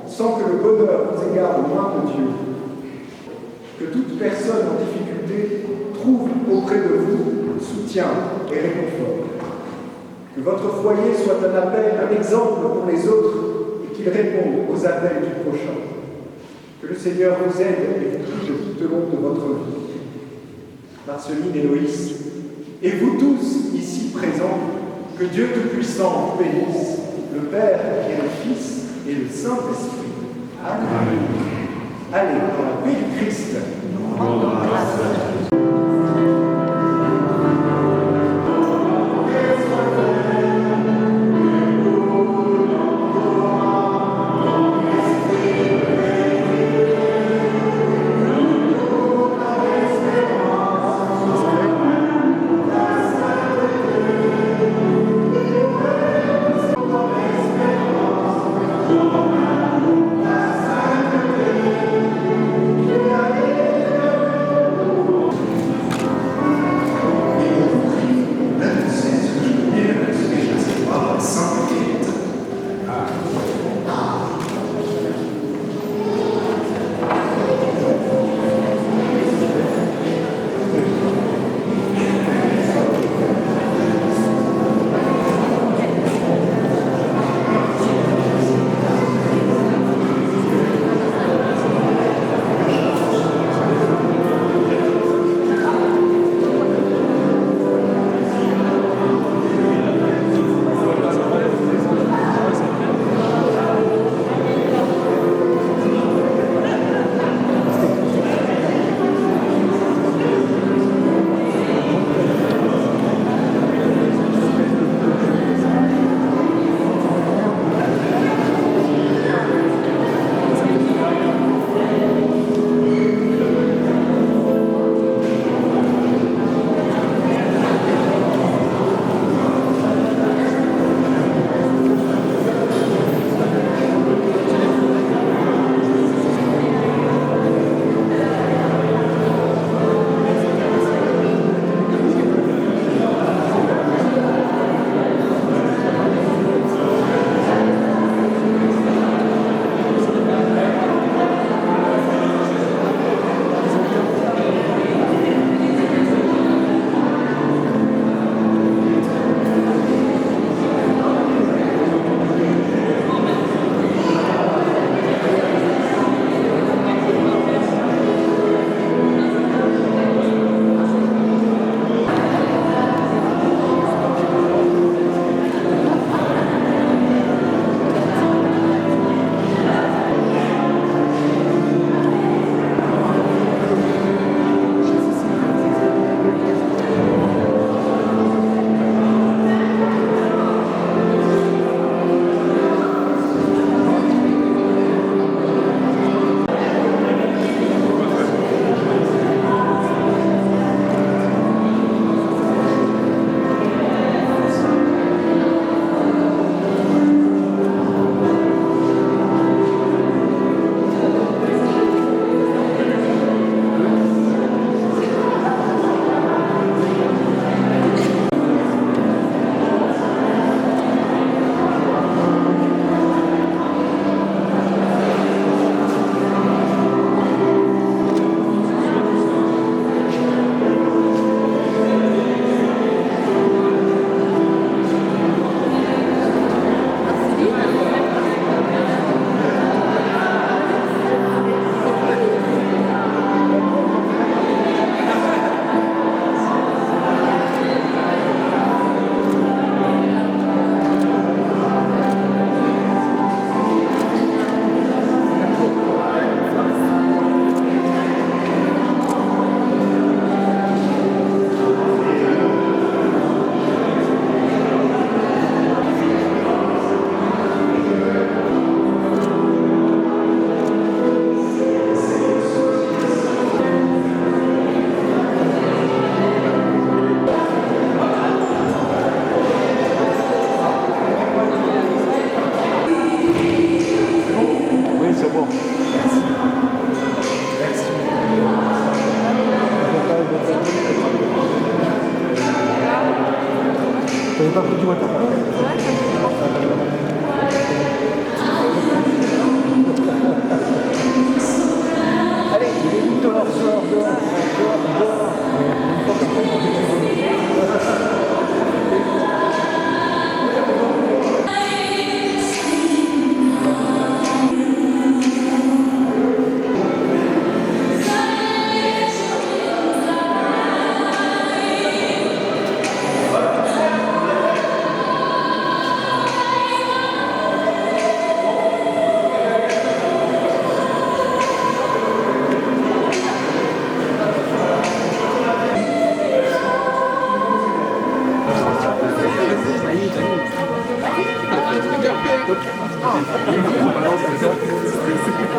sans que le bonheur vous égare loin de Dieu. Que toute personne en difficulté trouve auprès de vous soutien et réconfort. Que votre foyer soit un appel, un exemple pour les autres et qu'il réponde aux appels du prochain. Que le Seigneur vous aide et vous guide tout au long de votre vie. Marceline et Loïs, et vous tous ici présents, que Dieu Tout-Puissant vous bénisse, le Père et le Fils et le Saint-Esprit. Amen. Allez, dans la paix du Christ.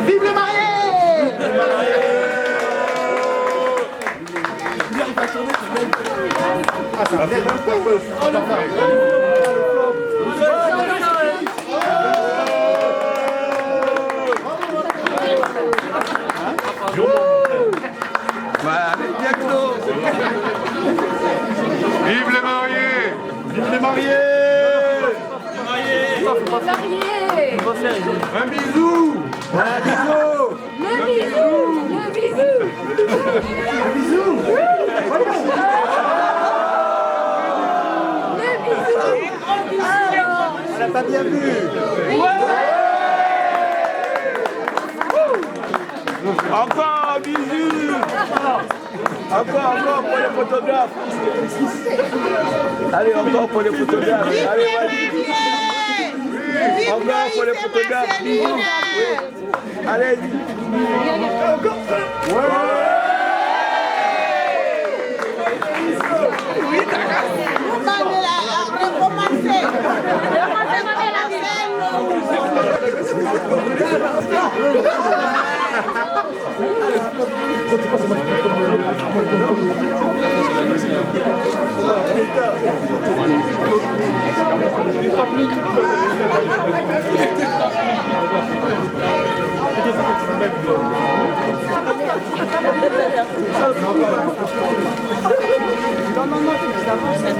Vive le marié! Vive les mariés! Vive les mariés! Un bisou! Un bisou! Le bisou! Le bisou! Un bisou! Le bisou! On n'a pas bien vu! Encore un bisou! Encore pour les photographes! Allez, encore pour les photographes! Allez, vas-y! Encore pour les photographes! Allez!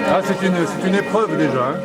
Ah, c'est une épreuve déjà. Hein.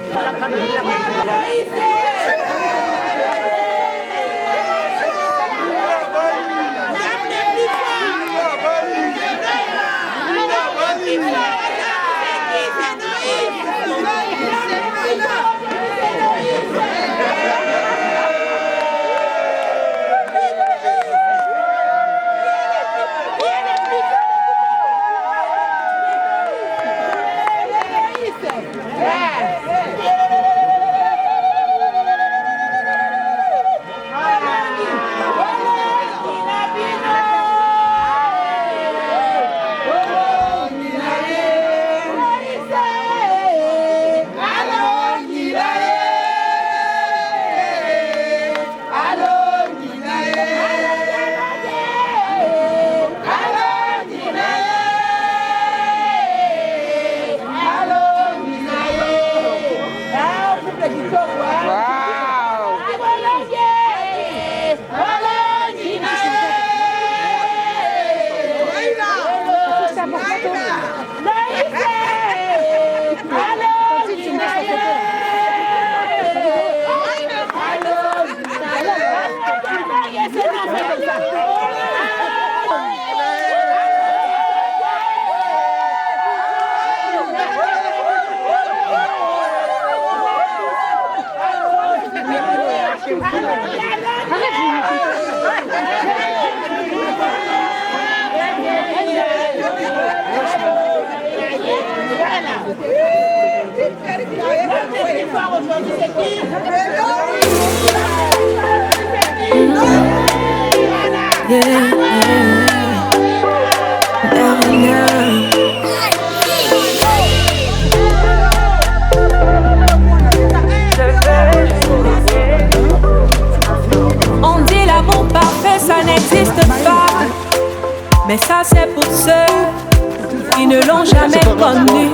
On dit l'amour parfait, ça n'existe pas. Mais ça c'est pour ceux qui ne l'ont jamais connu.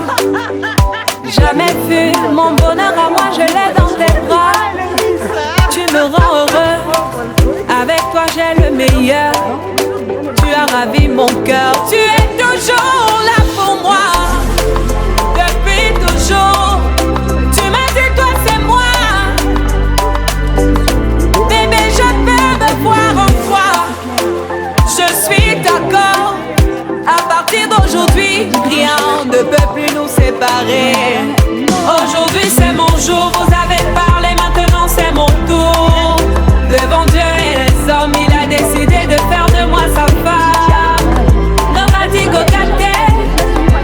Jamais vu mon bonheur à moi, je l'ai dans tes bras. Tu me rends heureux, avec toi j'ai le meilleur. Tu as ravi mon cœur, tu es toujours là pour moi. Depuis toujours, plus nous séparer. Aujourd'hui c'est mon jour, vous avez parlé, maintenant c'est mon tour. Devant Dieu et les hommes, il a décidé de faire de moi sa femme. Nobody go gâter,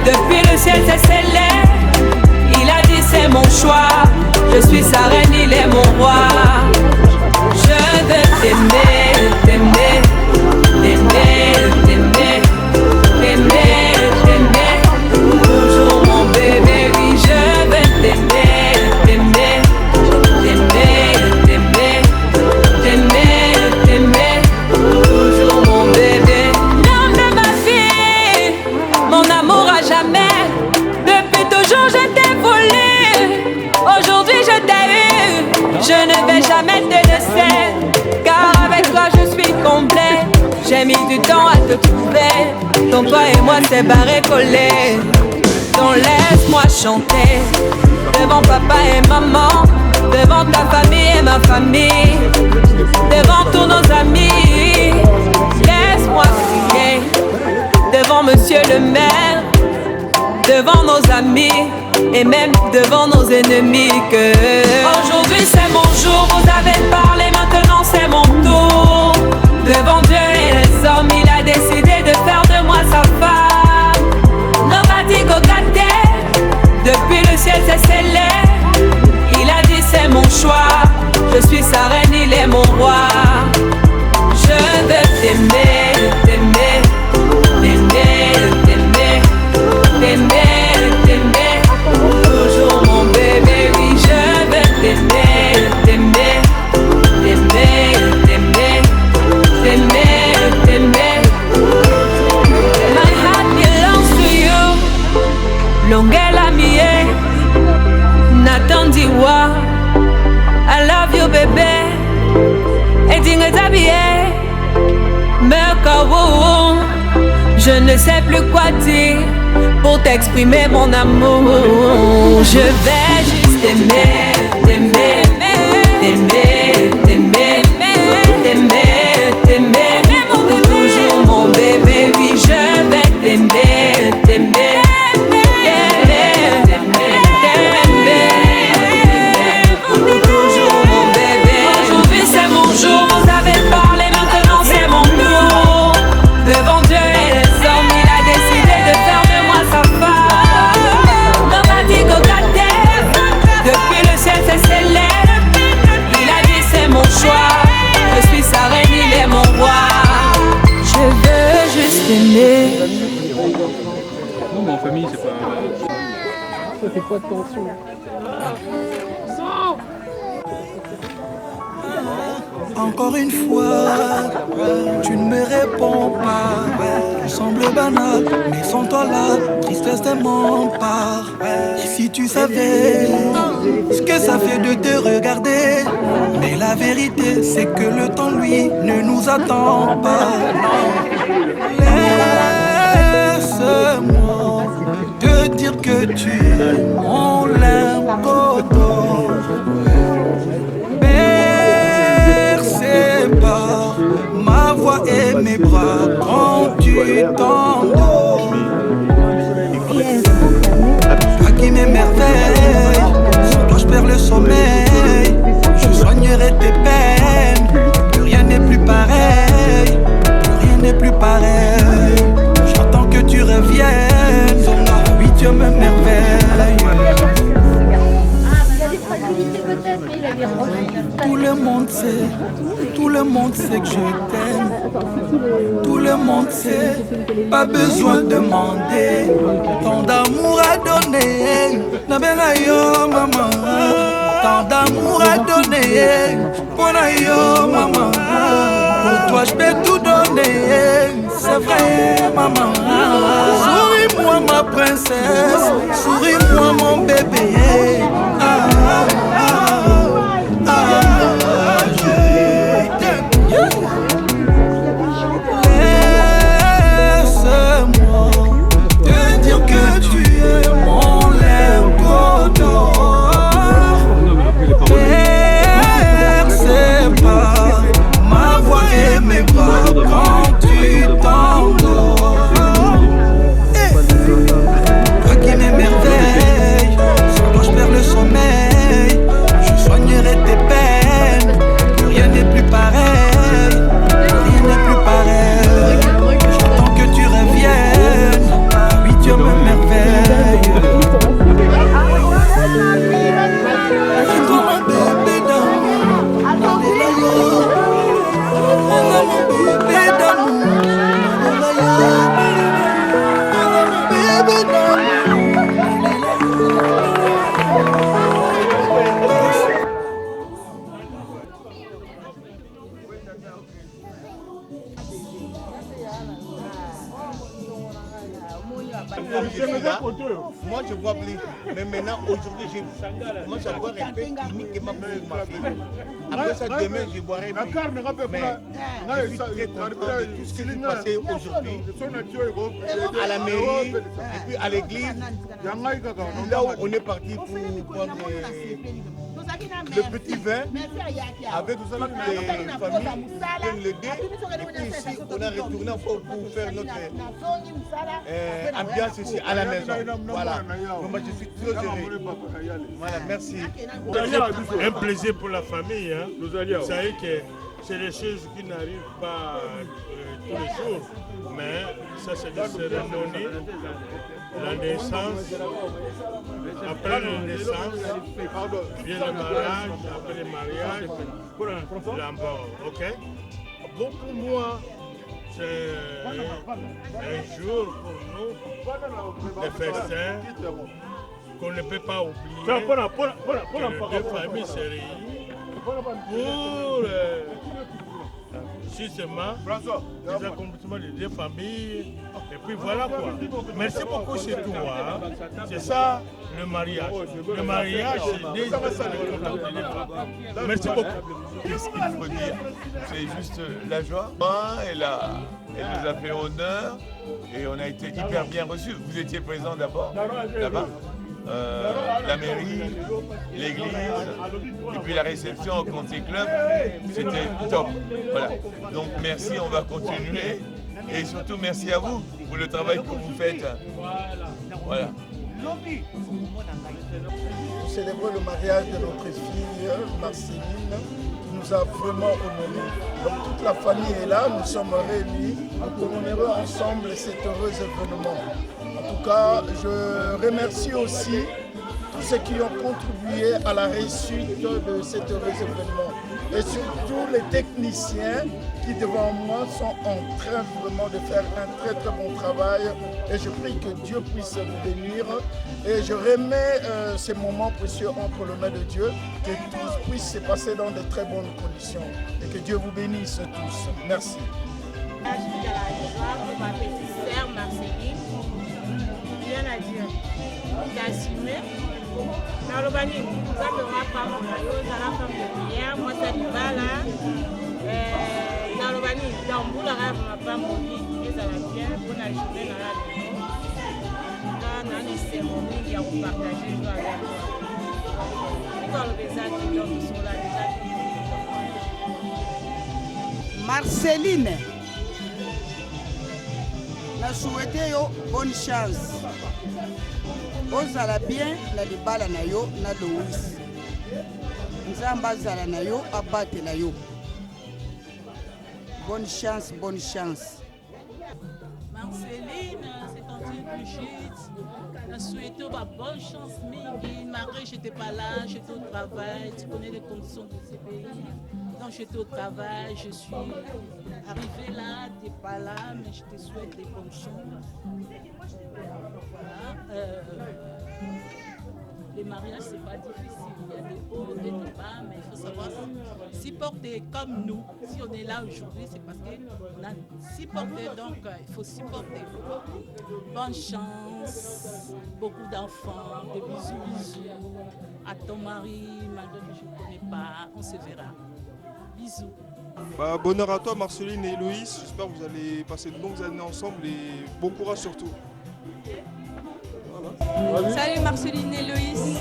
depuis le ciel c'est scellé. Il a dit c'est mon choix, je suis sa reine, il est mon roi. Je veux t'aimer, t'aimer, t'aimer, t'aimer, t'aimer, t'aimer, toujours mon bébé, oui je veux t'aimer, t'aimer, t'aimer, t'aimer, t'aimer, t'aimer, toujours mon bébé. L'homme de ma vie, mon amour à jamais, depuis toujours je t'ai voulu, aujourd'hui je t'ai eu, je ne vais jamais te laisser, car avec toi je suis complet. J'ai mis du temps à te trouver, ton toi et moi c'est barré collé. Donc laisse-moi chanter, devant papa et maman, devant ta famille et ma famille, devant tous nos amis. Laisse-moi crier, devant monsieur le maire, devant nos amis et même devant nos ennemis que aujourd'hui c'est mon jour, vous avez parlé, maintenant c'est mon tour. Devant Dieu et les hommes, il a décidé de faire de moi sa femme. Nobody go gâter, depuis le ciel c'est scellé. Il a dit c'est mon choix, je suis sa reine, il est mon roi. Je veux t'aimer, t'aimer, t'aimer, t'aimer, t'aimer, t'aimer, toujours mon bébé, oui je veux t'aimer, t'aimer, t'aimer, t'aimer, t'aimer, t'aimer. My heart belongs to you, Longela Mie, Nathan Diwa, I love you bébé, et dingue t'habiller, Merkawo. Je ne sais plus quoi dire pour t'exprimer mon amour. Je vais juste t'aimer, t'aimer, t'aimer, t'aimer, t'aimer, t'aimer, pour toujours mon bébé. Oui, je vais t'aimer, t'aimer, t'aimer, t'aimer, pour toujours mon bébé. Aujourd'hui c'est mon jour, vous avez parlé, maintenant c'est mon tour. Devant Dieu et les hommes, il a décidé de faire de moi sa femme. Nobody go gâter, depuis le ciel c'est scellé. Il a dit c'est mon choix, je suis sa reine, il est mon roi. Je veux juste aimer. Non mais en famille c'est pas... Ça fait pas de tension. Encore une fois, tu ne me réponds pas. Tu sembles banal, mais sans toi là, tristesse de mon part. Et si tu savais ce que ça fait de te regarder, mais la vérité c'est que le temps lui ne nous attend pas. Laisse-moi te dire que tu es mon limpoto. Par ma voix et mes bras quand tu t'endors. Toi qui m'émerveille, sans toi je perds le sommeil. Je soignerai tes peines, plus rien n'est plus pareil, plus rien n'est plus pareil. J'attends que tu reviennes, oui Dieu me merveille. Tout le monde sait que je t'aime. Tout le monde sait, pas besoin de demander. Tant d'amour à donner, n'abena yo maman. Tant d'amour à donner, pona yo maman. Pour toi je peux tout donner, c'est vrai maman. Souris-moi ma princesse, souris-moi mon bébé. Laisse-moi te dire que tu es mon limpoto. Percez pas ma voix et mes bras quand tu t'endors. Toi qui m'aimes. Moi je bois plus. Mais maintenant, aujourd'hui, je commence à boire un peu uniquement pour ma fille. Après ça, demain, je boirai plus. Mais je suis très content de tout ce qui s'est passé aujourd'hui à la mairie et puis à l'église. Là où on est parti pour prendre le petit vin avec toutes les familles viennent l'aider. Et puis ici, on a retourné pour faire notre ambiance ici à la maison. Voilà. Moi, je suis très heureux. Voilà, merci. Un plaisir pour la famille. Hein. Vous savez que c'est des choses qui n'arrivent pas tous les jours. Mais ça, c'est des cérémonies. La naissance, après la naissance, vient le mariage, après le mariage, la mort. Ok? Bon, pour moi, c'est un jour pour nous, des festins qu'on ne peut pas oublier. Que les deux familles se réunissent pour justement les accomplissements des deux familles. Et puis voilà quoi. Merci beaucoup, c'est tout. Hein. C'est ça le mariage. Le mariage, c'est déjà ça le contact des deux familles. Merci beaucoup. Qu'est-ce qu'il faut dire? C'est juste la joie. Elle nous a fait honneur et on a été hyper bien reçus. Vous étiez présents d'abord là-bas. La mairie, l'église, et puis la réception au Country Club, c'était top. Voilà. Donc merci, on va continuer. Et surtout merci à vous pour le travail que vous faites. Voilà. Nous célébrons le mariage de notre fille Marceline, qui nous a vraiment honorés. Donc toute la famille est là, nous sommes réunis, nous commémorons ensemble cet heureux événement. En tout cas, je remercie aussi tous ceux qui ont contribué à la réussite de cet heureux événement. Et surtout les techniciens qui devant moi sont en train vraiment de faire un très très bon travail. Et je prie que Dieu puisse vous bénir. Et je remets ces moments précieux entre les mains de Dieu, que tout puisse se passer dans de très bonnes conditions. Et que Dieu vous bénisse tous. Merci. Je suis à la joie pour ma petite sœur Marceline. Rien à dire. J'ai assumé. Dans le banni, nous avons la femme de prière, moi ça dit pas là. Dans le banni, dans le rêve, ma femme mobile, et ça va bien pour la journée dans la maison. Dans les cérémonies, il y a vous partager avec moi. Et dans le visage, ils sont là déjà. Marceline, je souhaite bonne chance. Ozala bien na libala na yo na Louis. Nzamba azala na yo abatela yo. Bonne chance, bonne chance. Marceline, c'est tantine Brigitte. Je souhaite bonne chance, Mingi. Marie, j'étais pas là, j'étais au travail. Tu connais les conditions de ces pays. Donc j'étais au travail, je suis arrivée là, tu n'es pas là, mais je te souhaite des bonnes chances. Voilà. Les mariages, c'est pas difficile. Il y a des hauts et des bas, mais il faut savoir supporter comme nous. Si on est là aujourd'hui, c'est parce qu'on a supporté, donc il faut supporter. Bonne chance, beaucoup d'enfants, des bisous à ton mari, malgré que je ne connais pas, on se verra. Bisous. Bonheur à toi Marceline et Loïs, j'espère que vous allez passer de longues années ensemble et bon courage surtout. Voilà. Salut Marceline et Loïs.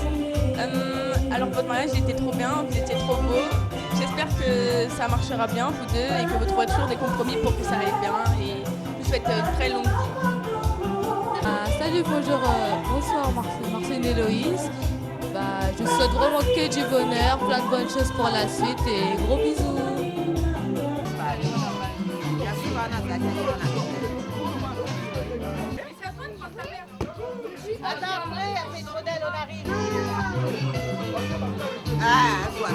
Alors votre mariage était trop bien, vous étiez trop beaux. J'espère que ça marchera bien vous deux et que vous trouverez toujours des compromis pour que ça aille bien et je vous souhaite une très longue vie. Salut, bonjour, bonsoir Marceline et Loïs. Je vous souhaite vraiment que du bonheur, plein de bonnes choses pour la suite et gros bisous. Attends, après, avec Rodel, on arrive. Ah, toi.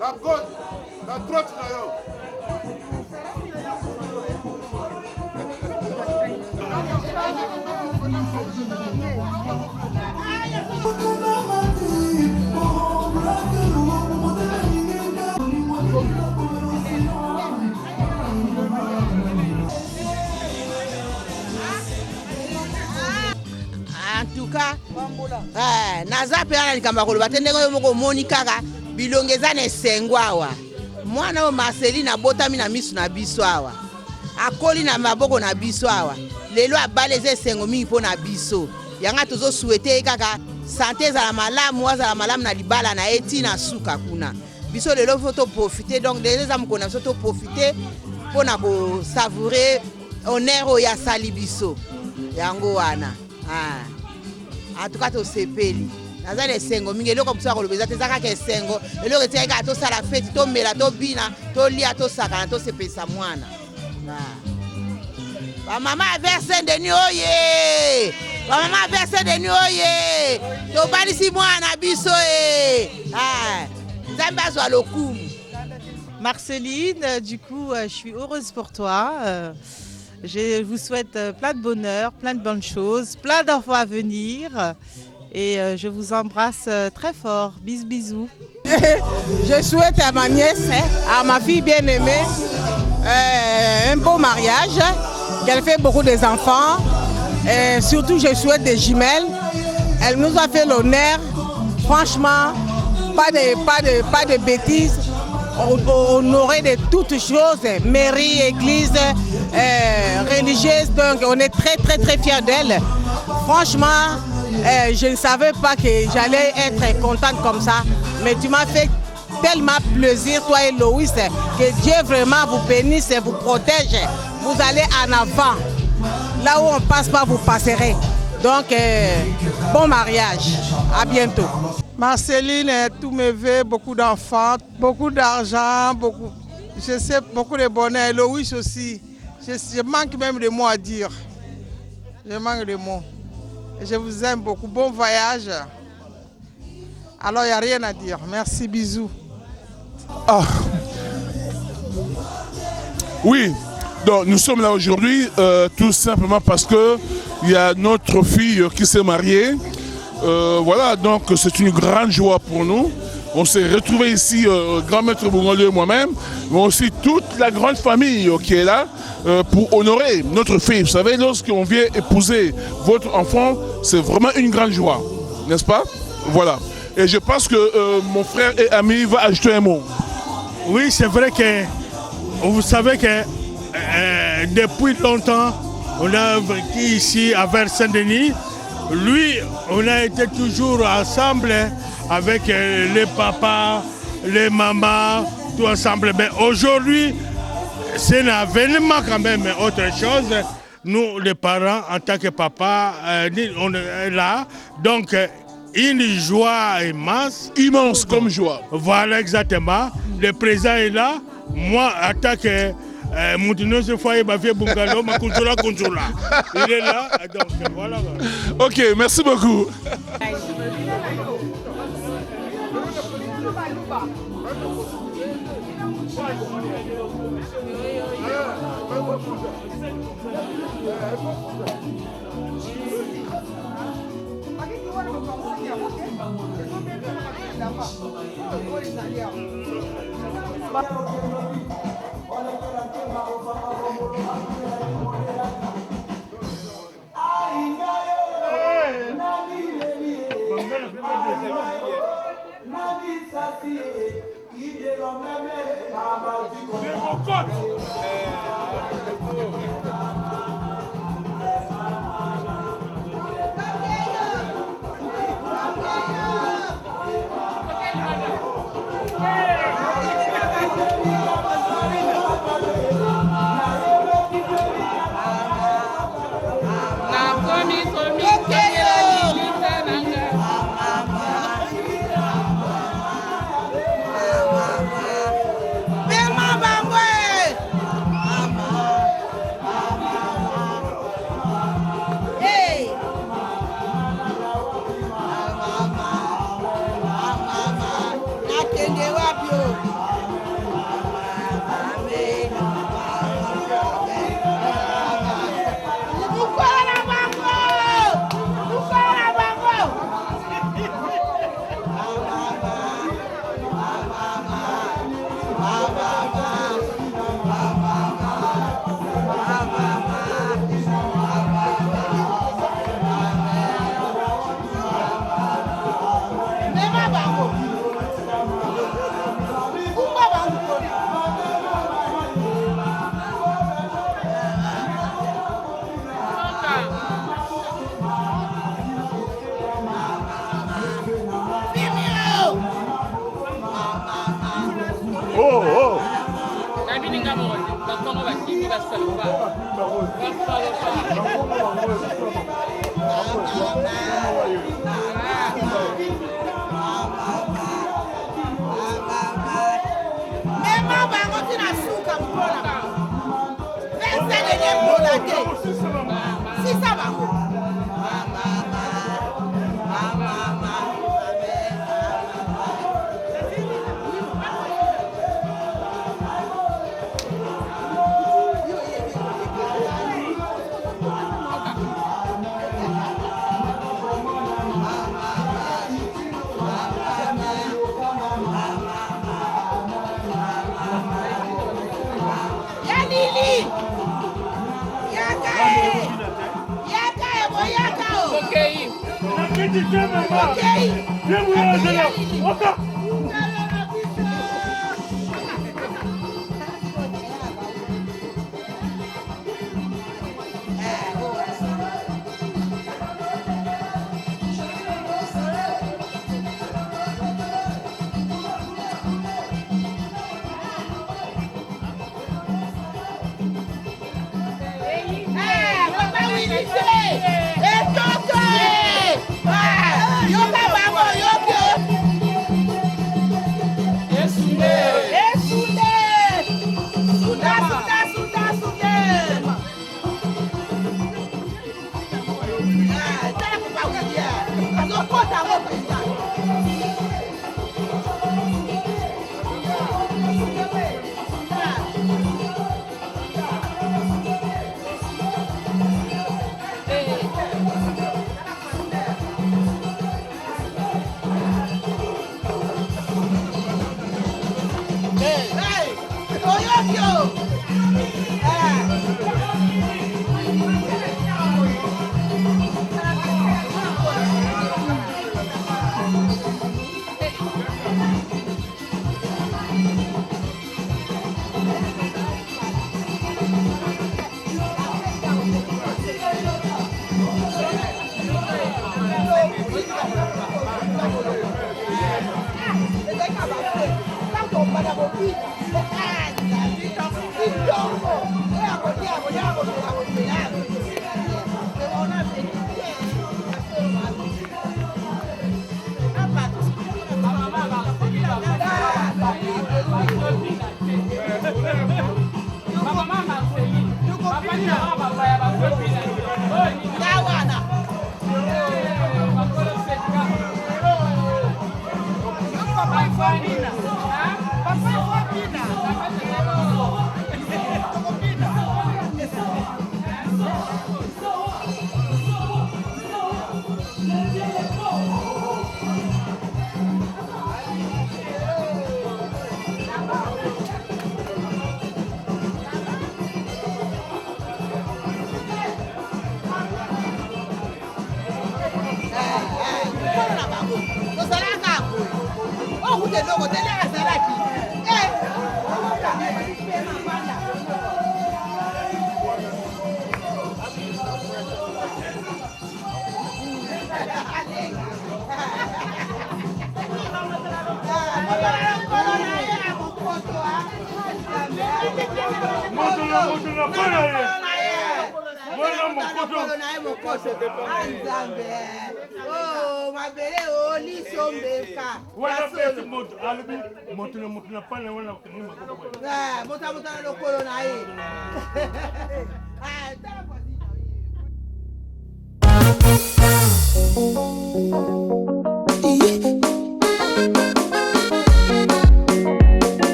La gauche, la droite, là. en tout cas naza mpe wana likambo koloba te ndenge oyo moko omoni kaka bilongo eza na esengo awa mwana oyo Marceline abotami na miso na biso awa akoli na maboko na biso awa lelo abala eza esengo mingi mpo na biso yanga tozosouete kaka sante ezala malamu azala malamu na libala na ye ntina suka kuna biso lelo fo toprofite donc deja eza mokolo na biso toprofite mpona kosavoure honneur oyo asali biso yango wana atuka tosepeli naza na esengo mingi eloko mosusu akoloba eza te eza kaka esengo eloko etikaki kaka tosala feti tomela tobina tolia tosakana tosepelisa mwana bamama vers Saint-Denis oye bamama vers Saint-Denis oye tobalisi mwana biso nzambe azwa lokumu. Marceline, du coup, je suis heureuse pour toi. Je vous souhaite plein de bonheur, plein de bonnes choses, plein d'enfants à venir. Et je vous embrasse très fort. Bisous, bisous. Je souhaite à ma nièce, à ma fille bien-aimée, un beau mariage, qu'elle fait beaucoup d'enfants. Et surtout, je souhaite des jumelles. Elle nous a fait l'honneur. Franchement, pas de bêtises. Honorer de toutes choses, mairie, église, religieuse, donc on est très fiers d'elle. Franchement, je ne savais pas que j'allais être contente comme ça, mais tu m'as fait tellement plaisir, toi et Loïs, que Dieu vraiment vous bénisse et vous protège. Vous allez en avant. Là où on passe pas, vous passerez. Donc, bon mariage. À bientôt. Marceline, tous mes vœux, beaucoup d'enfants, beaucoup d'argent, je sais, beaucoup de bonheur. Loïs aussi. Je manque même de mots à dire. Je manque de mots. Je vous aime beaucoup. Bon voyage. Alors, il n'y a rien à dire. Merci, bisous. Oui, donc nous sommes là aujourd'hui tout simplement parce qu'il y a notre fille qui s'est mariée. Voilà, donc c'est une grande joie pour nous. On s'est retrouvés ici, grand maître Boungolé et moi-même, mais aussi toute la grande famille qui est là pour honorer notre fille. Vous savez, lorsqu'on vient épouser votre enfant, c'est vraiment une grande joie, n'est-ce pas? Voilà. Et je pense que mon frère et ami va ajouter un mot. Oui, c'est vrai que vous savez que depuis longtemps, on a vécu ici à vers Saint-Denis. Lui, on a été toujours ensemble avec les papas, les mamans, tout ensemble. Mais aujourd'hui, c'est un événement quand même, autre chose. Nous, les parents, en tant que papa, on est là. Donc, une joie immense. Immense comme joie. Voilà, exactement. Le président est là. Moi, en tant que Moutinoso Foyer Bafé Bungalo, ma Kunjula. Il est là. Donc, voilà. Ok, merci beaucoup.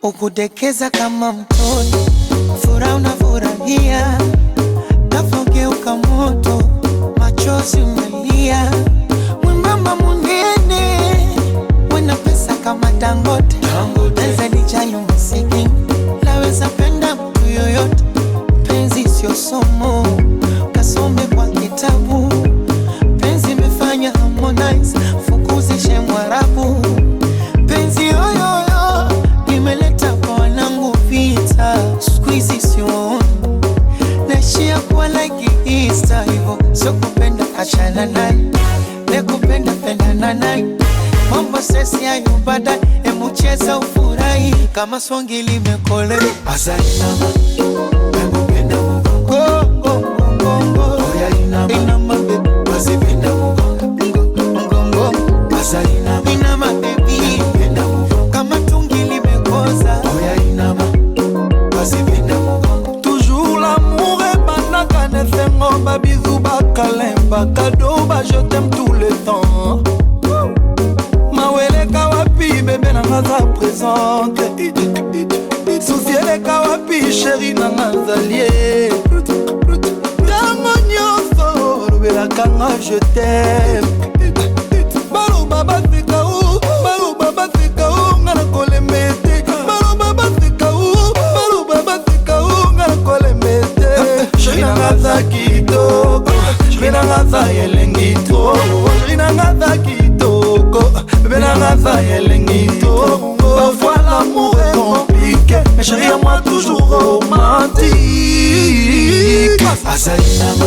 Ukudekeza kama mtoto, furaha unafurahia, nafogeuka moto, machozi umelia. Mwembamba munene, wena pesa kama Dangote, naweza lijayo masikini, naweza penda mtu yoyote. Penzi sio somo, kasome kwa kitabu. Penzi imefanya Harmonize, fukuzishe Mwarabu. Penzi yoyoyo, imeleta kwa wanangu vita. Squeezy sioni, naishia kuwa like Easter hivo. So kupenda achana naye, nekupenda pendana naye. kama swangi limekole asainama nakupenda mgongo oya inama bebe asipenda mgongo asainama inama baby kama tungi limekoza oya inama asipenda mgongo. Toujours l'amour ebandaka nesengo babizou bakalemba kado ba je t'aime tout le temps. Maweleka wapi bébé nanga za présente Soucieleka wapi chéri nanga zalie Tango nyonso lobelaka nga je t'aime Baloba baseka o baloba baseka o nga na kolemete Baloba baseka o baloba baseka o nga na kolemete Chéri nanga za kitoko Chéri nanga za elengi to Chéri nanga za kitoko Parfois l'amour est compliqué, mais chérie à moi toujours romantique. Asainama,